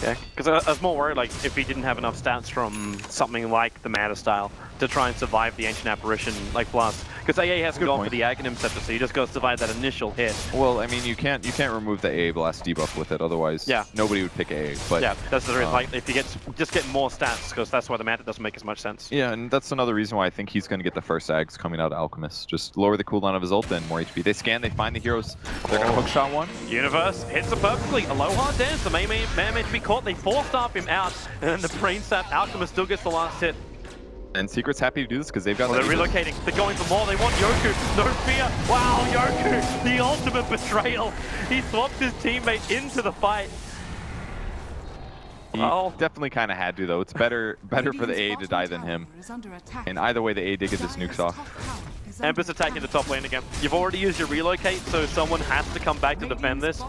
Yeah, because I was more worried like if he didn't have enough stats from something like the Mana Style to try and survive the Ancient Apparition like Blast. Because AA hasn't Good gone point. for the Aghanim Scepter, so you just got to survive that initial hit. Well, I mean, you can't remove the AA blast debuff with it, otherwise nobody would pick AA. But Yeah, that's the reason. Like, if you just get more stats, because that's why the meta doesn't make as much sense. yeah, and that's another reason why I think he's going to get the first Ags coming out of Alchemist. Just lower the cooldown of his ult and more HP. They scan, they find the heroes. They're going to hookshot one. Universe hits it perfectly. Aloha dance. The main man to be caught. They force-staff him out, and then the brain sap. Alchemist still gets the last hit. And Secret's happy to do this because they've got. Well, they're relocating. They're going for more. They want Yoku. No fear. Wow, Yoku, the ultimate betrayal. He swaps his teammate into the fight. He definitely kind of had to, though. It's better for the AA to die than him. And either way, the AA did get this nukes off. Emperor's attacking the top lane again. You've already used your relocate, so someone has to come back to defend this.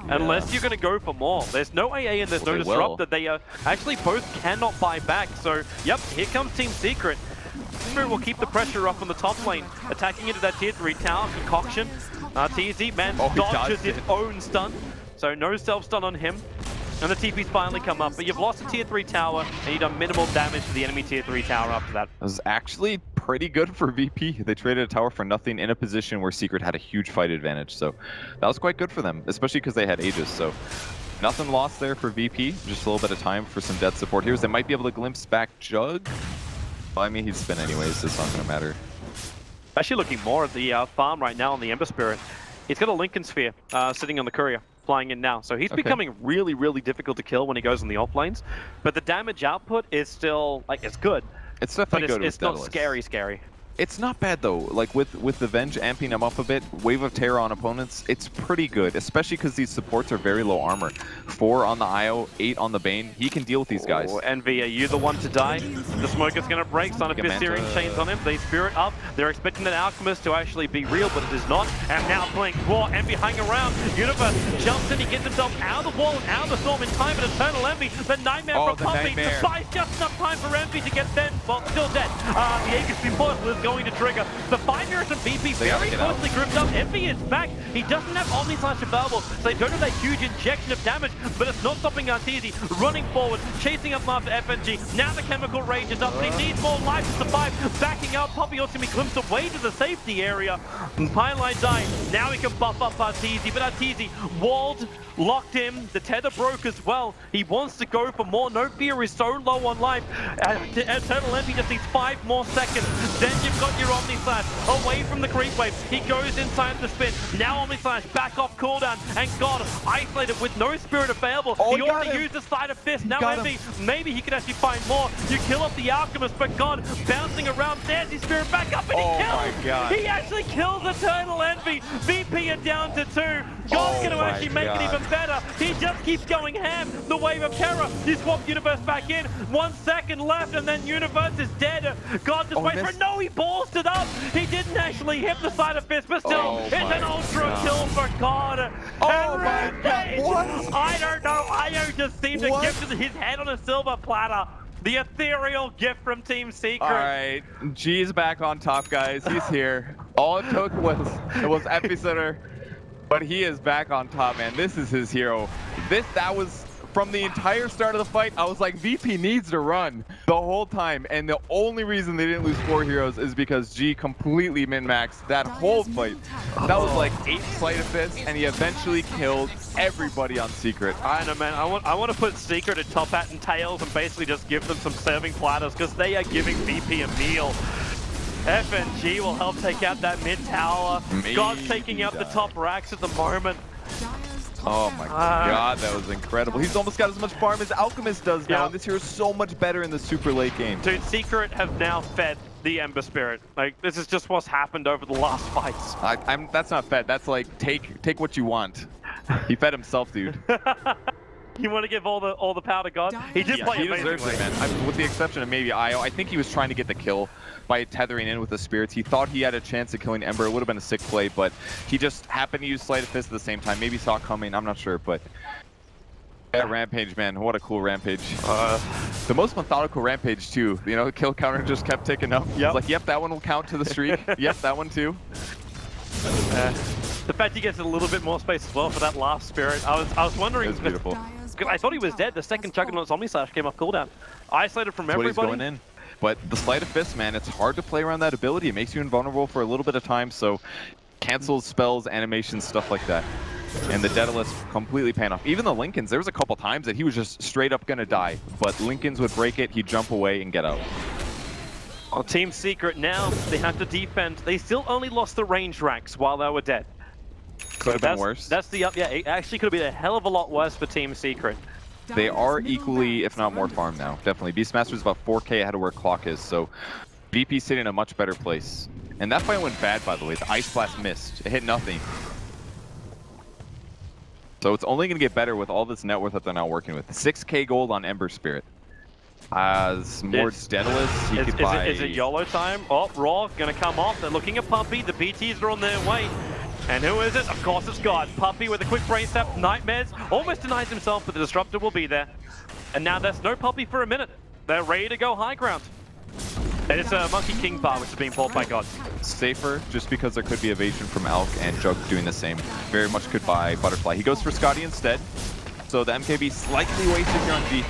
Unless you're going to go for more. There's no AA and there's no Disruptor. They actually both cannot buy back. So, yep, here comes Team Secret. Spirit will keep the pressure up on the top lane. Attacking into that tier 3 tower. Concoction. TZ, man, dodges his own stun. So no self-stun on him. And the TP's finally come up, but you've lost a tier 3 tower, and you've done minimal damage to the enemy tier 3 tower after that. It was actually pretty good for VP. They traded a tower for nothing in a position where Secret had a huge fight advantage, so that was quite good for them, especially because they had Aegis, so nothing lost there for VP. Just a little bit of time for some dead support heroes. They might be able to glimpse back Jug. Well, I mean, he'd spin anyways, so it's not going to matter. Actually looking more at the farm right now on the Ember Spirit. He's got a Lincoln Sphere sitting on the courier. Flying in now. So he's becoming really, really difficult to kill when he goes on the off lanes. But the damage output is still, like, it's good. It's definitely good. It's not scary. It's not bad though. Like with the Venge amping him up a bit, Wave of Terror on opponents, it's pretty good, especially because these supports are very low armor. 4 on the IO, 8 on the Bane. He can deal with these guys. Envy, are you the one to die? The smoke is going to break. Son of Searing chains on him. They Spirit up. They're expecting that Alchemist to actually be real, but it is not. And now playing War. Envy hanging around. Universe jumps in. He gets himself out of the wall and out of the storm in time. But Eternal Envy, the Nightmare from Puppy, buys just enough time for Envy to get then. Well, still dead. The Aegis Immortal is going to trigger. The 5 mirrors and BP very closely gripped up. Envy is back. He doesn't have Omni Slash available, so they don't have that huge injection of damage, but it's not stopping Arteezy running forward, chasing up after FNG. Now the Chemical Rage is up, but he needs more life to survive. Backing up, Poppy also be glimpsed away to the safety area. And Pylite dying. Now he can buff up Arteezy, but Arteezy walled, locked him. The tether broke as well. He wants to go for more. No Fear is so low on life. Eternal Envy just needs 5 more seconds. Then you've got your Omni Slash away from the creep wave. He goes inside the spin. Now Omni Slash back off cooldown. And God, isolated with no Spirit available. He already used the Sleight of Fist. Now Envy, maybe he can actually find more. You kill off the Alchemist, but God, bouncing around, there's his Spirit back up and he kills. He actually kills Eternal Envy. VP are down to 2. God's going to actually make it even better. He just keeps going ham. The Wave of Terror. You swap Universe back in. 1 second left and then Universe is dead. God just wait for it. No, he ballsed it up. He didn't actually hit the Sleight of Fist, but still, it's an ultra kill for God. Oh my God, what? I don't know. Io just seemed to gift his head on a silver platter. The ethereal gift from Team Secret. All right, G's back on top, guys. He's here. All it took was Epicenter, but he is back on top, man. This is his hero. That was from the entire start of the fight. I was like, VP needs to run the whole time, and the only reason they didn't lose 4 heroes is because G completely min-maxed that whole fight. That was like 8 Sleight of Fists, and he eventually killed everybody on Secret. I know, man. I want to put Secret at top hat and tails and basically just give them some serving platters because they are giving VP a meal. FNG will help take out that mid tower. God's taking out the top racks at the moment. Oh my God, that was incredible. He's almost got as much farm as Alchemist does now, and this hero is so much better in the super late game. Dude, Secret have now fed the Ember Spirit. Like, this is just what's happened over the last fights. That's not fed. That's like, take what you want. He fed himself, dude. You want to give all the power to God? He did play amazingly. Deserves it, man. With the exception of maybe Io, I think he was trying to get the kill by tethering in with the spirits. He thought he had a chance at killing Ember. It would have been a sick play, but he just happened to use Sleight of Fist at the same time. Maybe saw it coming. I'm not sure, but that Rampage, man, what a cool Rampage. The most methodical Rampage too. You know, the kill counter just kept ticking up. Yep. Like, yep, that one will count to the streak. Yep, that one too. The fact he gets a little bit more space as well for that last Spirit. I was wondering. It was beautiful. I thought he was dead. The second Juggernaut's Omni Slash came off cooldown. Isolated from everybody. What he's going in. but the Sleight of Fist, man, it's hard to play around that ability. It makes you invulnerable for a little bit of time, so cancels spells, animations, stuff like that. And the Daedalus completely paying off. Even the Lincolns, there was a couple times that he was just straight up gonna die, but Lincolns would break it, he'd jump away and get out. On Team Secret now, they have to defend. They still only lost the range racks while they were dead. Could have been worse. That's the yeah. It actually could have been a hell of a lot worse for Team Secret. They are equally, if not more, farm now. Definitely. Beastmaster's about 4K ahead of where Clock is, so VP's sitting in a much better place. And that fight went bad, by the way. The Ice Blast missed. It hit nothing. So it's only going to get better with all this net worth that they're now working with. 6K gold on Ember Spirit. As more Daedalus, he could buy... Is it YOLO time? Oh, Raw gonna come off. They're looking at Puppey. The BTs are on their way. And who is it? Of course it's God. Puppey with a quick brain step. Nightmares almost denies himself, but the Disruptor will be there. And now there's no Puppey for a minute. They're ready to go high ground. And it's a Monkey King bar, which is being pulled by God. Safer, just because there could be evasion from Alk and Jug doing the same. Very much could buy Butterfly. He goes for Scotty instead. So the MKB slightly wasted here on V.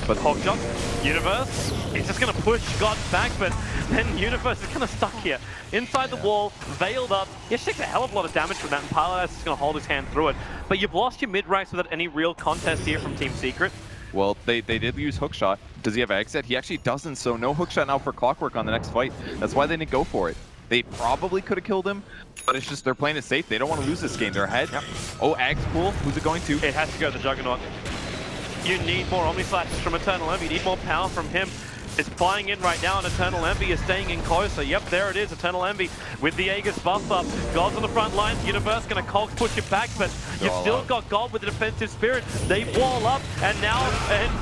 But Hogshot, Universe, he's just going to push God back, but then Universe is kind of stuck here. Inside the wall, veiled up. He actually takes a hell of a lot of damage from that, and Paladin is going to hold his hand through it. But you've lost your mid-ranks without any real contest here from Team Secret. Well, they did use Hookshot. Does he have exit? He actually doesn't, so no Hookshot now for Clockwork on the next fight. That's why they didn't go for it. They probably could have killed him, but it's just they're playing it safe. They don't want to lose this game. They're ahead. Yep. Oh, Ag's pool. Who's it going to? It has to go to the Juggernaut. You need more Omni Slashes from Eternal Envy. You need more power from him. It's flying in right now, and Eternal Envy is staying in closer. Yep, there it is, Eternal Envy with the Aegis buff up. God's on the front lines. Universe gonna Cogs push it back, but you've still got God with the defensive spirit. They wall up, and now,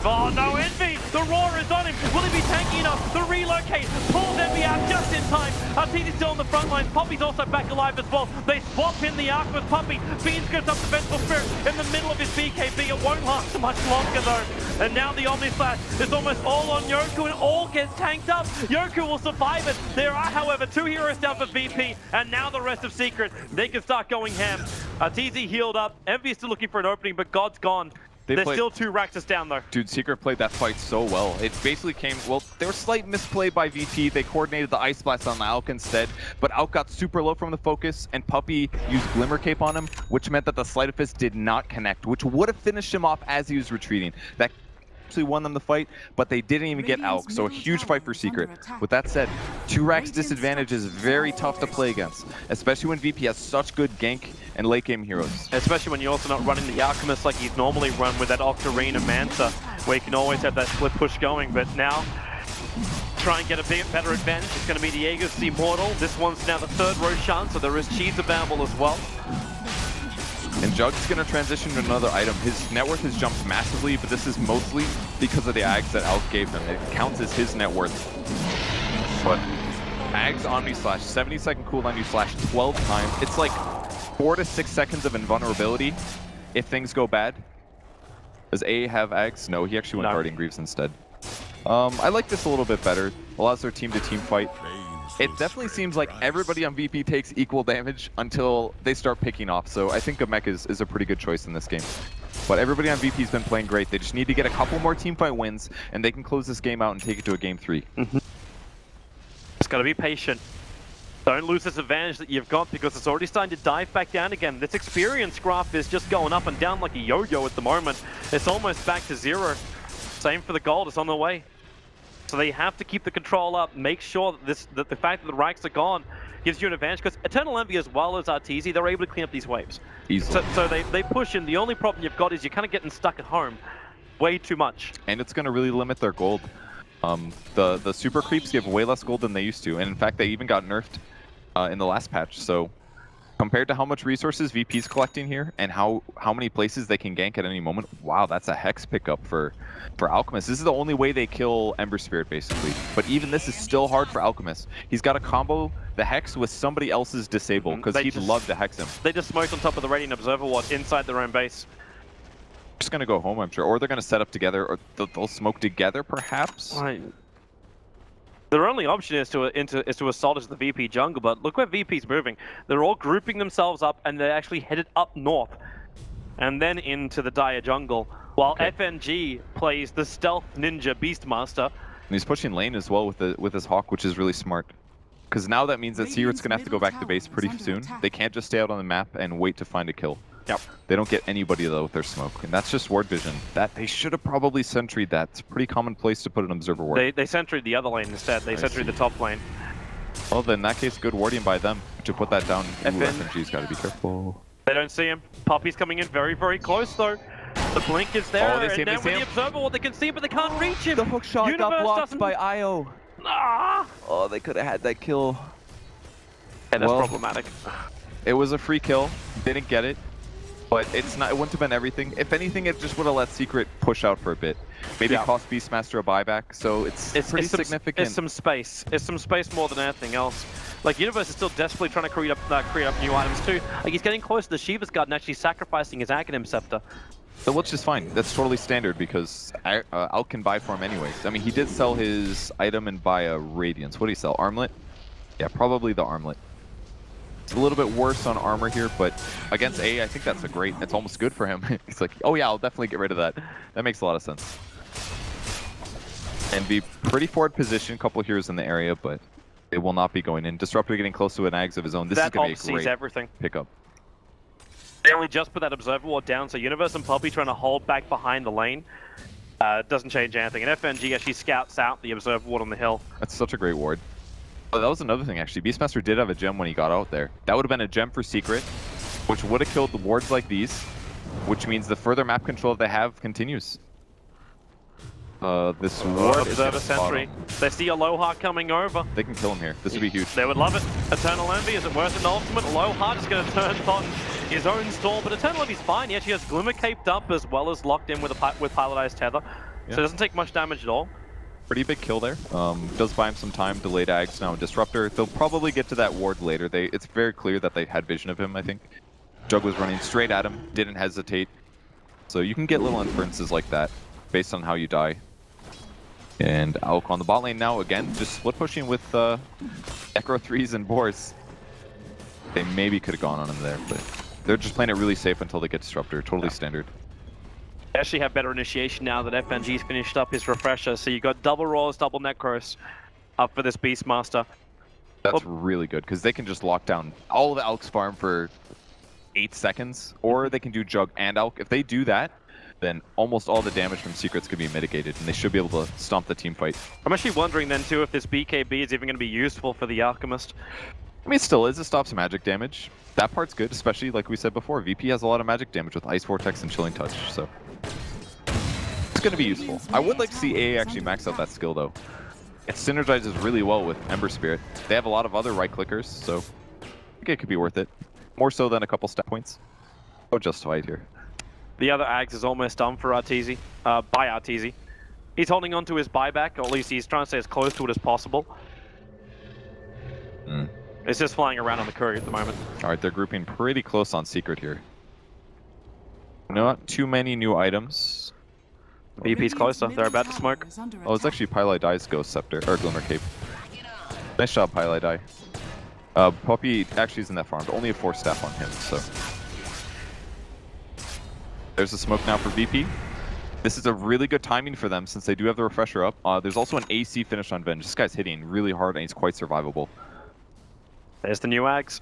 oh no, Envy! The Roar is on him. Will he be tanky enough? The relocate pulls Envy out just in time. Arteezy's still on the front lines. Puppey's also back alive as well. They swap in the arc with Puppey. Bean scoops up the Vengeful Spirit in the middle of his BKB. It won't last much longer though. And now the Omni Slash is almost all on Yoku, and all gets tanked up. Yoku will survive it. There are, however, 2 heroes down for VP, and now the rest of Secret. They can start going ham. Arteezy healed up. Envy is still looking for an opening, but God's gone. There's still 2 Raxus down, though. Dude, Secret played that fight so well. It basically came... Well, there was slight misplay by VP. They coordinated the Ice Blast on Alk instead, but Alk got super low from the focus, and Puppey used Glimmer Cape on him, which meant that the Sleight of Fist did not connect, which would have finished him off as he was retreating. That actually won them the fight, but they didn't even get Alk, so a huge fight for Secret. With that said, 2 racks disadvantage is very tough to play against, especially when VP has such good gank and late game heroes. Especially when you're also not running the Alchemist like you'd normally run with that Octarine Manta, where you can always have that split push going, but now try and get a bit better advantage. It's going to be the Aegis Immortal. This one's now the 3rd Roshan, so there is Cheese available as well. And Jug's going to transition to another item. His net worth has jumped massively, but this is mostly because of the Ags that Alk gave him. It counts as his net worth. But Ags Omni Slash, 70-second cooldown, you slash 12 times. It's like 4 to 6 seconds of invulnerability if things go bad. Does A have Ags? No, he actually went Guardian Greaves instead. I like this a little bit better. Allows their team-to-team fight. It definitely seems like everybody on VP takes equal damage until they start picking off, so I think Gamek is a pretty good choice in this game. But everybody on VP's been playing great. They just need to get a couple more teamfight wins, and they can close this game out and take it to a game 3. Just gotta be patient. Don't lose this advantage that you've got, because it's already starting to dive back down again. This experience graph is just going up and down like a yo-yo at the moment. It's almost back to 0. Same for the gold, it's on the way. So they have to keep the control up, make sure that the fact that the Rikes are gone gives you an advantage, because Eternal Envy as well as Arteezy, they're able to clean up these waves. Easily. So they push in. The only problem you've got is you're kind of getting stuck at home way too much. And it's going to really limit their gold. The super creeps give way less gold than they used to, and in fact they even got nerfed in the last patch. So compared to how much resources VP's collecting here and how many places they can gank at any moment, wow, that's a Hex pickup for Alchemist. This is the only way they kill Ember Spirit, basically. But even this is still hard for Alchemist. He's got to combo the Hex with somebody else's Disable, because he'd love to Hex him. They just smoked on top of the Radiant Observer Ward inside their own base. Just going to go home, I'm sure. Or they're going to set up together, or they'll smoke together, perhaps? Right. Their only option is to assault as the VP jungle, but look where VP's moving. They're all grouping themselves up, and they're actually headed up north, and then into the Dire jungle, while FNG plays the Stealth Ninja Beastmaster, he's pushing lane as well with his Hawk, which is really smart. Because now that means that Secret's going to have to go back to base pretty soon. They can't just stay out on the map and wait to find a kill. Yep. They don't get anybody though with their smoke, and that's just ward vision. That they should have probably sentryed that. It's a pretty common place to put an observer ward. They sentryed the other lane instead. They sentryed the top lane. Well, then in that case, good warding by them to put that down. Ooh, FNG's got to be careful. They don't see him. Poppy's coming in very, very close though. The blink is there, they see him, and now with the observer ward, they can see him, but they can't reach him. The hook shot Universe got blocked doesn't... by IO. Ah! Oh, they could have had that kill. And that's Well, problematic. It was a free kill. Didn't get it. But it's not. It wouldn't have been everything. If anything, it just would have let Secret push out for a bit. Maybe cost Beastmaster a buyback. So it's pretty significant. It's some space. It's some space more than anything else. Like Universe is still desperately trying to create up new items too. Like he's getting close to the Shiva's Guard and actually sacrificing his Aghanim Scepter. Which is fine. That's totally standard because Alk can buy for him anyways. I mean, he did sell his item and buy a Radiance. What did he sell? Armlet? Yeah, probably the Armlet. It's a little bit worse on armor here, but against A, I think that's a great. It's almost good for him. He's like, oh yeah, I'll definitely get rid of that. That makes a lot of sense. And be pretty forward position. Couple heroes in the area, but it will not be going in. Disruptor getting close to an Ags of his own. This is going to be a great everything. pickup. They only just put that observer ward down, so Universe and Poppy trying to hold back behind the lane. Doesn't change anything. And FNG actually scouts out the observer ward on the hill. That's such a great ward. Oh, that was another thing actually. Beastmaster did have a gem when he got out there. That would have been a gem for Secret, which would have killed the wards like these, which means the further map control they have continues. This ward is observer sentry. They see Aloha coming over. They can kill him here. This would be huge. They would love it. Eternal Envy, is it worth an ultimate? Aloha just going to turn on his own storm, but Eternal Envy's fine. He actually has Glimmer caped up as well as locked in with Pilotized Tether, so it doesn't take much damage at all. Pretty big kill there. Does buy him some time. Delayed Ags now a Disruptor. They'll probably get to that ward later. It's very clear that they had vision of him, I think. Jug was running straight at him, didn't hesitate. So you can get little inferences like that based on how you die. And Alk on the bot lane now, again, just split pushing with Necro 3s and Boars. They maybe could have gone on him there, but they're just playing it really safe until they get Disruptor. Totally standard. They actually have better initiation now that FNG's finished up his refresher, so you got double rolls, double Necros up for this Beastmaster. That's really good, because they can just lock down all of the Alk's farm for 8 seconds, or they can do Jug and Alk. If they do that, then almost all the damage from Secrets can be mitigated, and they should be able to stomp the team fight. I'm actually wondering then too if this BKB is even going to be useful for the Alchemist. I mean, it still is. It stops magic damage. That part's good, especially like we said before. VP has a lot of magic damage with Ice Vortex and Chilling Touch, so it's going to be useful. I would like to see AA actually max out that skill, though. It synergizes really well with Ember Spirit. They have a lot of other right clickers, so I think it could be worth it. More so than a couple stat points. Oh, justified here. The other Ags is almost done for Arteezy, by Arteezy. He's holding on to his buyback, or at least he's trying to stay as close to it as possible. It's just flying around on the curry at the moment. Alright, they're grouping pretty close on Secret here. Not too many new items. VP's closer, they're about to smoke. Oh, it's actually Pylai Dai's Ghost Scepter, or Glimmer Cape. Nice job, Pylai Dai. Poppy actually is in that farm, but only a 4 staff on him, so. There's a smoke now for VP. This is a really good timing for them since they do have the refresher up. There's also an AC finish on Venge. This guy's hitting really hard and he's quite survivable. There's the new Ags.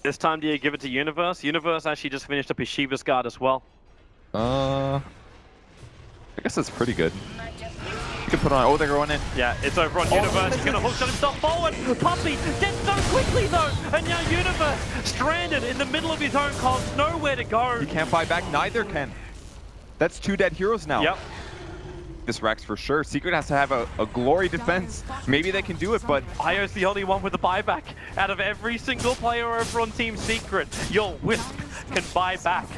This time do you give it to Universe? Universe actually just finished up his Shiva's Guard as well. I guess that's pretty good. You can put on. Oh, they're going in. Yeah, it's over on Universe. He's gonna hookshot himself forward. Puppy dead so quickly though, and now Universe stranded in the middle of his own cog, nowhere to go. He can't buy back. Neither can. That's 2 dead heroes now. Yep. This Rax for sure. Secret has to have a glory defense. Maybe they can do it, but IO's the only one with the buyback. Out of every single player over on Team Secret, your Wisp can buy back.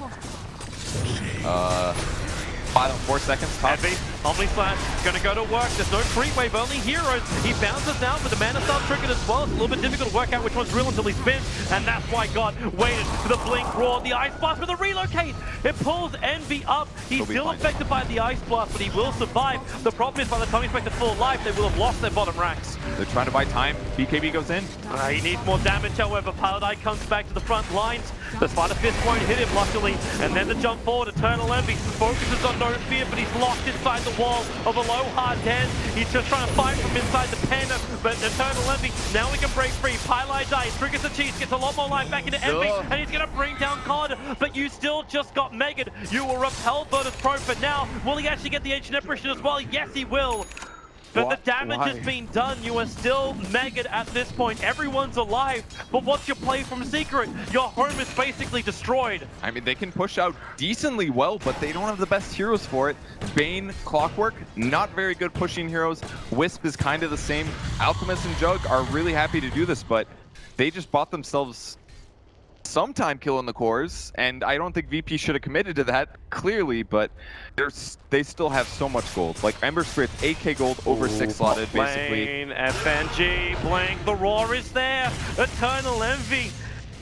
4 seconds. Heavy, Omni Slash, gonna go to work. There's no creep wave, only heroes. He bounces down, but the mana start triggered as well. It's a little bit difficult to work out which one's real until he spins, and that's why God waited for the Blink Roar, the Ice Blast with a relocate. It pulls Envy up. He's still affected by the Ice Blast, but he will survive. The problem is by the time he's back to full life, they will have lost their bottom racks. They're trying to buy time. BKB goes in. He needs more damage, however. Paladin comes back to the front lines. The Spider Fist won't hit him, luckily. And then the jump forward, Eternal Envy focuses on No Fear, but he's locked inside the wall of Aloha Dance. He's just trying to fight from inside the pen, but Eternal Envy, now we can break free. Pylai dies, triggers the cheese, gets a lot more life back into Envy, and he's going to bring down COD, but you still just got megged. You will repel Virtus.Pro for now. Will he actually get the Ancient Apparition as well? Yes, he will. But the damage has been done. You are still megged at this point. Everyone's alive. But what's your play from Secret? Your home is basically destroyed. I mean, they can push out decently well, but they don't have the best heroes for it. Bane, Clockwork, not very good pushing heroes. Wisp is kind of the same. Alchemist and Jug are really happy to do this, but they just bought themselves some time killing the cores, and I don't think VP should have committed to that, clearly, but they still have so much gold. Like, Ember Spirit's 8k gold over 6 slotted, basically. Lane, FNG, Blink, the roar is there. Eternal Envy,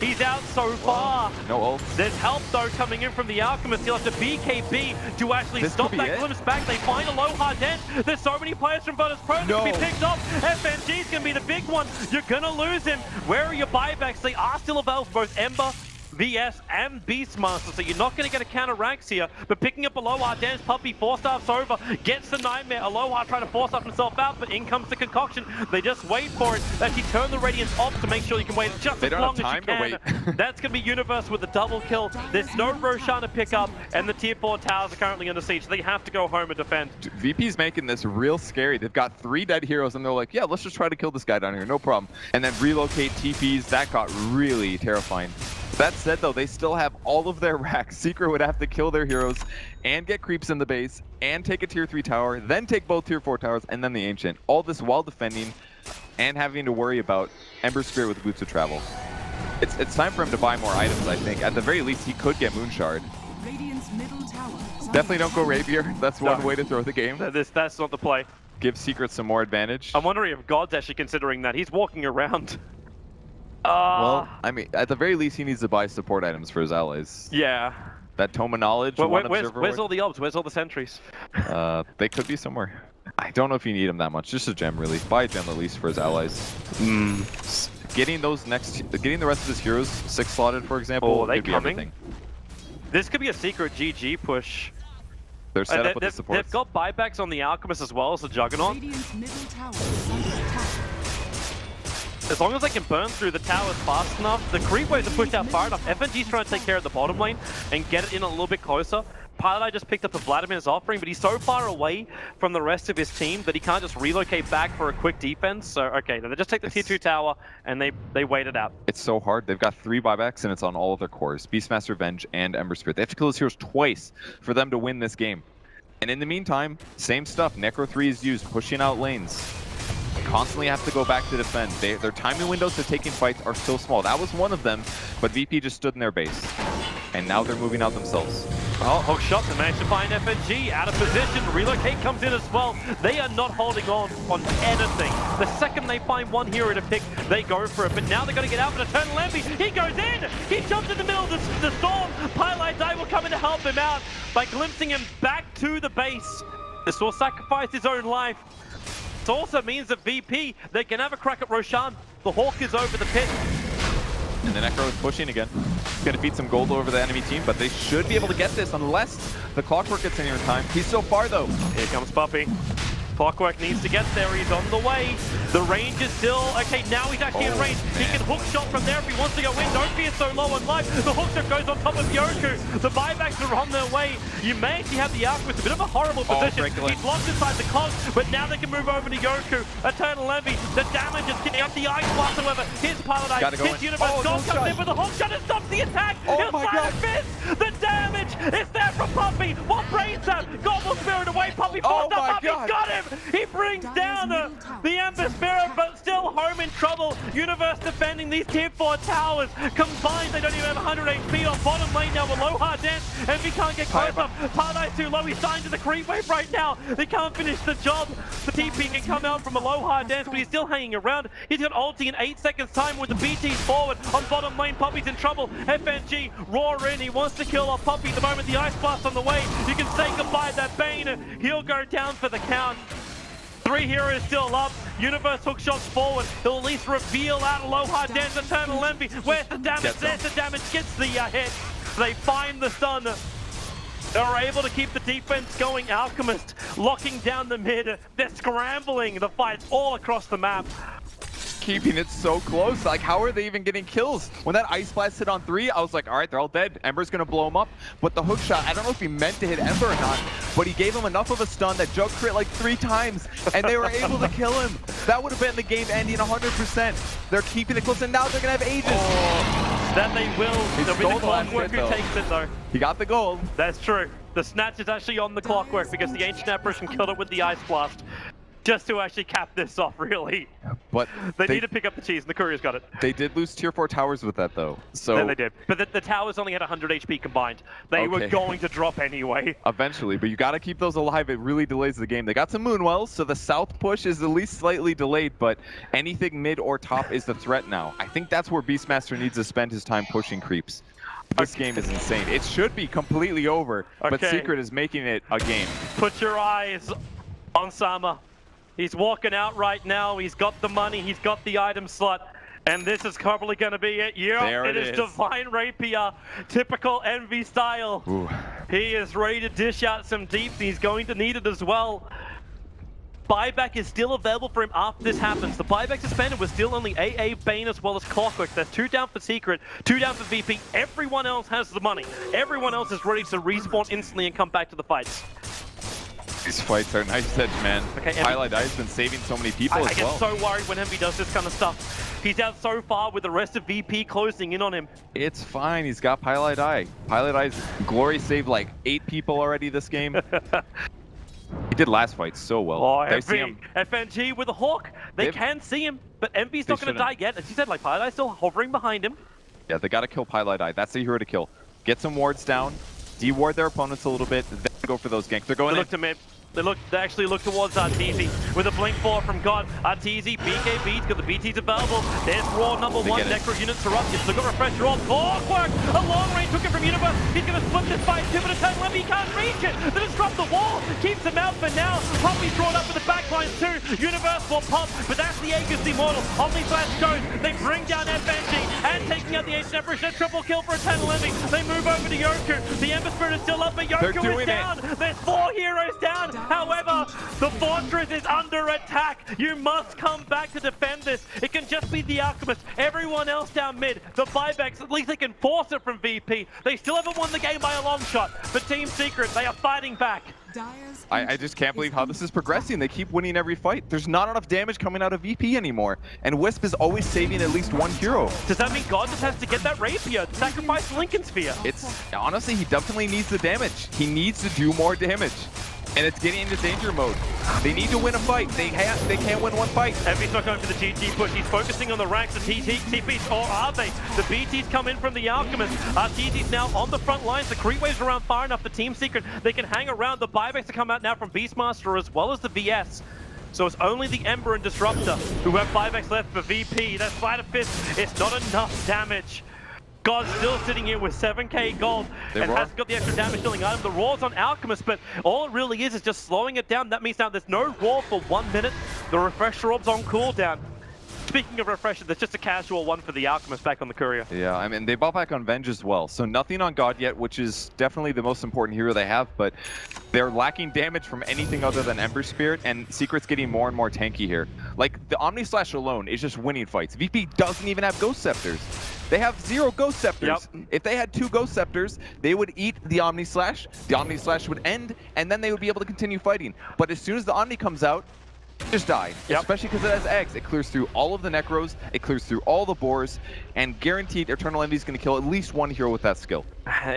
he's out so far. No ult. There's help, though, coming in from the Alchemist. He'll have to BKB to actually stop that glimpse back. They find Aloha Dent. There's so many players from Virtus.Pro that can be picked up. FNG's going to be the big one. You're going to lose him. Where are your buybacks? They are still available for both Ember, VS, and Beastmaster, so you're not going to get a counter ranks here, but picking up Aloha, Dance Puppy, 4-stars over, gets the Nightmare. Aloha trying to force up himself out, but in comes the Concoction. They just wait for it. They actually turn the Radiance off to make sure you can wait just as long as you can. That's going to be Universe with the double kill. There's no Roshan to pick up, and the tier 4 towers are currently under siege, so they have to go home and defend. VP's making this real scary. They've got 3 dead heroes, and they're like, yeah, let's just try to kill this guy down here, no problem. And then relocate TPs, that got really terrifying. That said, though, they still have all of their racks. Secret would have to kill their heroes and get creeps in the base and take a tier 3 tower, then take both tier 4 towers and then the Ancient. All this while defending and having to worry about Ember Spirit with boots of travel. It's time for him to buy more items, I think. At the very least, he could get Moonshard. Definitely don't go Rapier. That's one way to throw the game. That's not the play. Give Secret some more advantage. I'm wondering if God's actually considering that. He's walking around. Well, I mean, at the very least, he needs to buy support items for his allies. Yeah. That Tome of Knowledge. Where's all the orbs? Where's all the sentries? They could be somewhere. I don't know if you need them that much. Just a gem, really. Buy a gem at least for his allies. Getting the rest of his heroes 6 slotted, for example, could be everything. This could be a Secret GG push. They're set up with the supports. They've got buybacks on the Alchemist as well as the Juggernaut. As long as they can burn through the towers fast enough, the creep waves are pushed out far enough. FNG's trying to take care of the bottom lane and get it in a little bit closer. Pilot just picked up a Vladimir's offering, but he's so far away from the rest of his team that he can't just relocate back for a quick defense. So, okay, they just take the tier 2 tower and they wait it out. It's so hard. They've got 3 buybacks and it's on all of their cores. Beastmaster, Venge, and Ember Spirit. They have to kill his heroes twice for them to win this game. And in the meantime, same stuff. Necro 3 is used, pushing out lanes. Constantly have to go back to defend. Their timing windows to taking fights are so small. That was one of them, but VP just stood in their base. And now they're moving out themselves. Oh, hook shot, they managed to find FNG out of position. Relocate comes in as well. They are not holding on anything. The second they find one hero to pick, they go for it. But now they're going to get out for Eternal Envy. He goes in! He jumps in the middle of the storm. Pylai Dai will come in to help him out by glimpsing him back to the base. This will sacrifice his own life. It also means that VP, they can have a crack at Roshan. The Hawk is over the pit. And the Necro is pushing again. He's going to feed some gold over the enemy team, but they should be able to get this unless the Clockwork gets in here in time. He's so far, though. Here comes Puppy. Clockwork needs to get there. He's on the way. The range is still... Okay, now he's actually in range. He can hook shot from there if he wants to go in. Don't be so low on life. The hook shot goes on top of Yoku. The buybacks are on their way. You may actually have the Alchemist. A bit of a horrible position. He's locked inside the cog, but now they can move over to Yoku. Eternal Envy. The damage is getting up the Ice Blast, however. Here's Paladin. His Universe. God comes in with a hook shot and stops the attack. He'll slide a fist. The damage is there from Puppy. What brains that? God will spirit away. Puppy forced up. Puppy's got him. He brings down the Ember Spirit, but still home in trouble. Universe defending these tier 4 towers. Combined, they don't even have 100 HP on bottom lane now. Aloha Dance, and we can't get close enough. Paradise too low. He's signed to the creep wave right now. They can't finish the job. The TP can come out from Aloha Dance, but he's still hanging around. He's got ulti in 8 seconds time with the BTs forward. On bottom lane, Puppy's in trouble. FNG, roar in. He wants to kill off Puppy. The moment the Ice Blast on the way, you can say goodbye to that Bane. He'll go down for the count. 3 heroes still up. Universe hook shots forward. He'll at least reveal out Aloha Den's Eternal Envy. Where's the damage? There's the damage. Gets the hit. They find the stun. They're able to keep the defense going. Alchemist locking down the mid. They're scrambling the fights all across the map. Keeping it so close. Like, how are they even getting kills? When that Ice Blast hit on 3, I was like, all right, they're all dead. Ember's gonna blow him up. But the hook shot, I don't know if he meant to hit Ember or not, but he gave him enough of a stun that Jug crit like 3 times, and they were able to kill him. That would have been the game ending 100%. They're keeping it close, and now they're gonna have Aegis. Oh, that they will. They'll be the Clockwork who takes it, though. He got the gold. That's true. The snatch is actually on the Clockwork because the Ancient Apparition killed it with the Ice Blast. Just to actually cap this off, really. But they need to pick up the cheese, and the Courier's got it. They did lose tier 4 towers with that, though. So then they did. But the towers only had 100 HP combined. They were going to drop anyway. Eventually, but you got to keep those alive. It really delays the game. They got some Moonwells, so the south push is at least slightly delayed, but anything mid or top is the threat now. I think that's where Beastmaster needs to spend his time pushing creeps. This game is insane. It should be completely over, but Secret is making it a game. Put your eyes on Sama. He's walking out right now. He's got the money. He's got the item slot. And this is probably going to be it. Yeah, it is Divine Rapier. Typical Envy style. Ooh. He is ready to dish out some deeps. He's going to need it as well. Buyback is still available for him after this happens. The buyback suspended was still only AA, Bane, as well as Clockwork. There's 2 down for Secret, 2 down for VP. Everyone else has the money. Everyone else is ready to respawn instantly and come back to the fights. These fights are nice edge, man. Okay, Highlight Eye's been saving so many people as well. I get so worried when Envy does this kind of stuff. He's out so far with the rest of VP closing in on him. It's fine. He's got Highlight Eye. Highlight Eye's glory saved like 8 people already this game. He did last fight so well. Oh, FNG with a Hawk. They can see him, but Envy's not going to die yet. As you said, like, Highlight Eye's still hovering behind him. Yeah, they got to kill Highlight Eye. That's the hero to kill. Get some wards down, de-ward their opponents a little bit, then go for those ganks. They're going in. Look to mid. They actually look towards Arteezy with a blink 4 from God. Arteezy, BKB's got the BTs available. There's Raw number 1, Necro units are up. You've still got Refresh Raw. Clockwork! A long range took it from Universe. He's going to split this fight. 2 minutes time left. He can't reach it. They just dropped the wall. Keeps him out for now. Poppy's drawn up with the backline too. Universe will pop, but that's the Aegis Immortal. Omni Slash goes. They bring down FNG and taking out the Ancient Apparition. Triple kill for Eternal Envy. They move over to Yoku. The Ember Spirit is still up, but Yoku is down. There's 4 heroes down. However, the fortress is under attack. You must come back to defend this. It can just be the Alchemist. Everyone else down mid. The buybacks, at least they can force it from VP. They still haven't won the game by a long shot. But Team Secret, they are fighting back. I just can't believe how this is progressing. They keep winning every fight. There's not enough damage coming out of VP anymore. And Wisp is always saving at least 1 hero. Does that mean God just has to get that Rapier? Sacrifice Lincoln Sphere? Honestly, he definitely needs the damage. He needs to do more damage. And it's getting into danger mode. They need to win a fight. They can't win one fight. Envy's not going for the GG push. He's focusing on the ranks of TPs, or are they? The BTs come in from the Alchemist. TT's now on the front lines. The creep waves around far enough for Team Secret. They can hang around. The buybacks to come out now from Beastmaster as well as the VS. So it's only the Ember and Disruptor who have buybacks left for VP. That Spider Fist, it's not enough damage. God's still sitting here with 7k gold and hasn't got the extra damage dealing item. The Raw's on Alchemist, but all it really is just slowing it down. That means now there's no Raw for 1 minute. The Refresher Orb's on cooldown. Speaking of Refresher, there's just a casual one for the Alchemist back on the Courier. Yeah, I mean, they bought back on Venge as well. So nothing on God yet, which is definitely the most important hero they have, but they're lacking damage from anything other than Ember Spirit, and Secret's getting more and more tanky here. Like, the Omni Slash alone is just winning fights. VP doesn't even have Ghost Scepters. They have 0 Ghost Scepters. Yep. If they had 2 Ghost Scepters, they would eat the Omni Slash. The Omni Slash would end, and then they would be able to continue fighting. But as soon as the Omni comes out, just die. Yep. Especially because it has eggs. It clears through all of the Necros, it clears through all the Boars, and guaranteed Eternal Envy is going to kill at least 1 hero with that skill.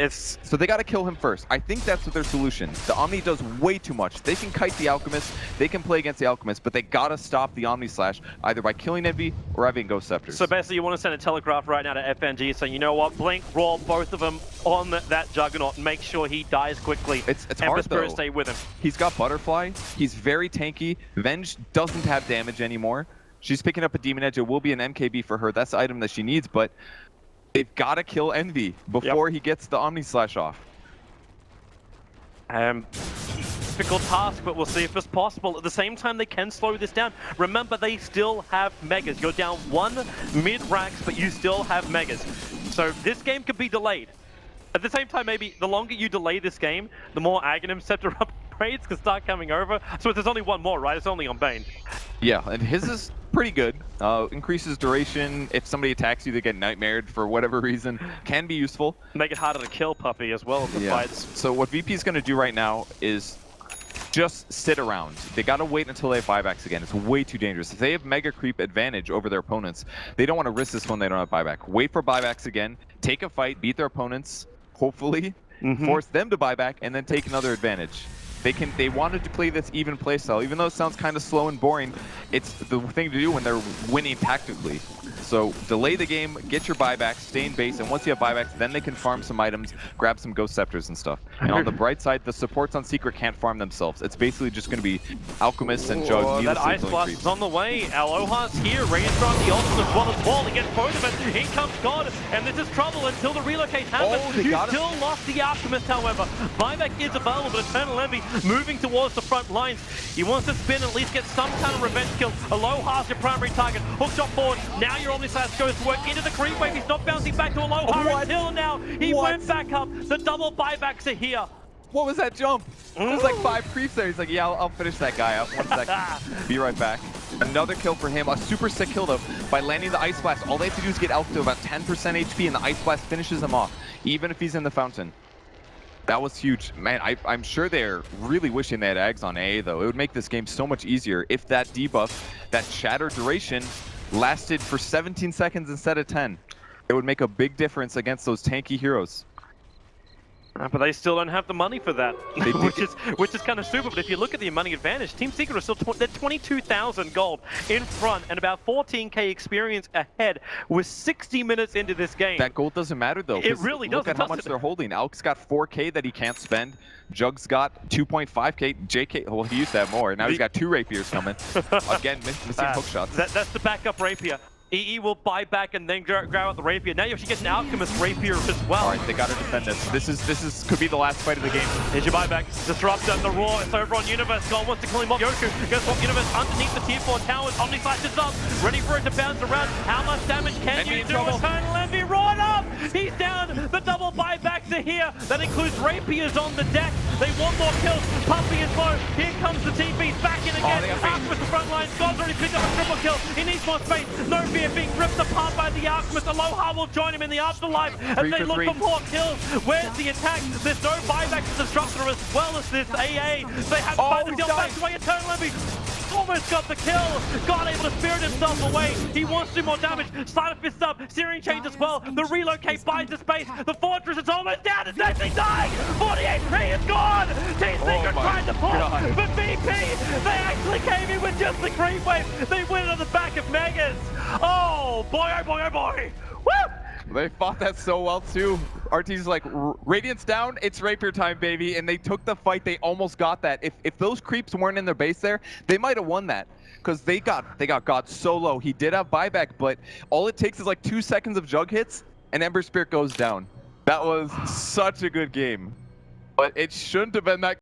So they got to kill him first. I think that's their solution. The Omni does way too much. They can kite the Alchemist, they can play against the Alchemist, but they got to stop the Omni Slash either by killing Envy or having Ghost Scepters. So basically you want to send a telegraph right now to FNG saying, you know what, Blink, Raw, both of them on that Juggernaut and make sure he dies quickly. It's Ember hard Spirit though. Stay with him. He's got Butterfly, he's very tanky, Venge doesn't have damage anymore. She's picking up a Demon Edge, it will be an MKB for her, that's the item that she needs, but they've got to kill Envy before he gets the Omni Slash off. difficult task, but we'll see if it's possible. At the same time, they can slow this down. Remember, they still have Megas. You're down 1 mid-racks, but you still have Megas. So this game could be delayed. At the same time, maybe the longer you delay this game, the more Aghanim Scepter upgrades can start coming over. So there's only one more, right? It's only on Bane. Yeah, and his is pretty good. Increases duration. If somebody attacks you, they get nightmared for whatever reason. Can be useful. Make it harder to kill Puppy as well in the fights. So what VP is going to do right now is just sit around. They got to wait until they have buybacks again. It's way too dangerous. If they have mega creep advantage over their opponents, they don't want to risk this when they don't have buyback. Wait for buybacks again. Take a fight. Beat their opponents. Hopefully, force them to buy back, and then take another advantage. They wanted to play this even playstyle, even though it sounds kind of slow and boring. It's the thing to do when they're winning tactically. So delay the game, get your buybacks, stay in base, and once you have buybacks, then they can farm some items, grab some Ghost Scepters and stuff. And on the bright side, the supports on Secret can't farm themselves. It's basically just going to be Alchemists and Jug. That Ice Blast is on the way. Aloha's here. Reinstrong the ultimate as well as Wall against both of us. In comes God, and this is trouble until the relocate happens. You still lost the Alchemist, however. Buyback is available, but Eternal Envy moving towards the front lines. He wants to spin and at least get some kind of revenge kill. Aloha's your primary target. Hook shot forward. Now your Omniscience goes to work into the creep wave. He's not bouncing back to Aloha until now. He went back up. The double buybacks are here. What was that jump? There's like 5 creeps there. He's like, yeah, I'll finish that guy up. 1 second. Be right back. Another kill for him. A super sick kill though. By landing the Ice Blast, all they have to do is get Elk to about 10% HP and the Ice Blast finishes him off, even if he's in the fountain. That was huge. Man, I'm sure they're really wishing they had Ags on AA though. It would make this game so much easier if that debuff, that shatter duration, lasted for 17 seconds instead of 10. It would make a big difference against those tanky heroes. But they still don't have the money for that, which is kind of stupid. But if you look at the money advantage, Team Secret are still they're 22,000 gold in front and about 14k experience ahead. We're 60 minutes into this game. That gold doesn't matter though. It really doesn't. Look at how much they're holding. Alk's got 4k that he can't spend. Jug's got 2.5k. JK, well, he used to have more. Now he's got 2 rapiers coming. Again, missing hook shots. That's the backup rapier. EE will buy back and then grab out the rapier. Now you actually get an Alchemist rapier as well. All right, they got to defend this. This could be the last fight of the game. Here's your buyback. Disrupt the Raw. It's over on Universe. God wants to kill him off. Yoku goes off Universe underneath the tier 4 towers. Omniscience is up. Ready for it to bounce around. How much damage can you do? Eternal Envy right up. He's down. The double buybacks are here. That includes rapiers on the deck. They want more kills. Puppy is low. Here comes the TPs back in again. Alchemist the front line. God's already picked up a triple kill. He needs more space. No fear being ripped apart by the Alchemist. Aloha will join him in the afterlife as they look for more kills. Where's the attack? There's no buyback to Disruptor as well as this AA. They have to fight the deal back away. Eternal Envy almost got the kill. God able to spirit himself away. He wants to do more damage. Slider Fist up. Searing Change as well. The relocate buys the space. The Fortress is almost down. It's actually dying. 40 HP is gone. Team Secret tried to pull, but VP, they actually came in with just the creep wave. They win on the back of Megas. Oh boy, oh boy, oh boy. Woo! They fought that so well too. RT's like, Radiant's down, it's rapier time, baby. And they took the fight, they almost got that. If those creeps weren't in their base there, they might have won that. Because they got God so low. He did have buyback, but all it takes is like 2 seconds of Jug hits, and Ember Spirit goes down. That was such a good game. But it shouldn't have been that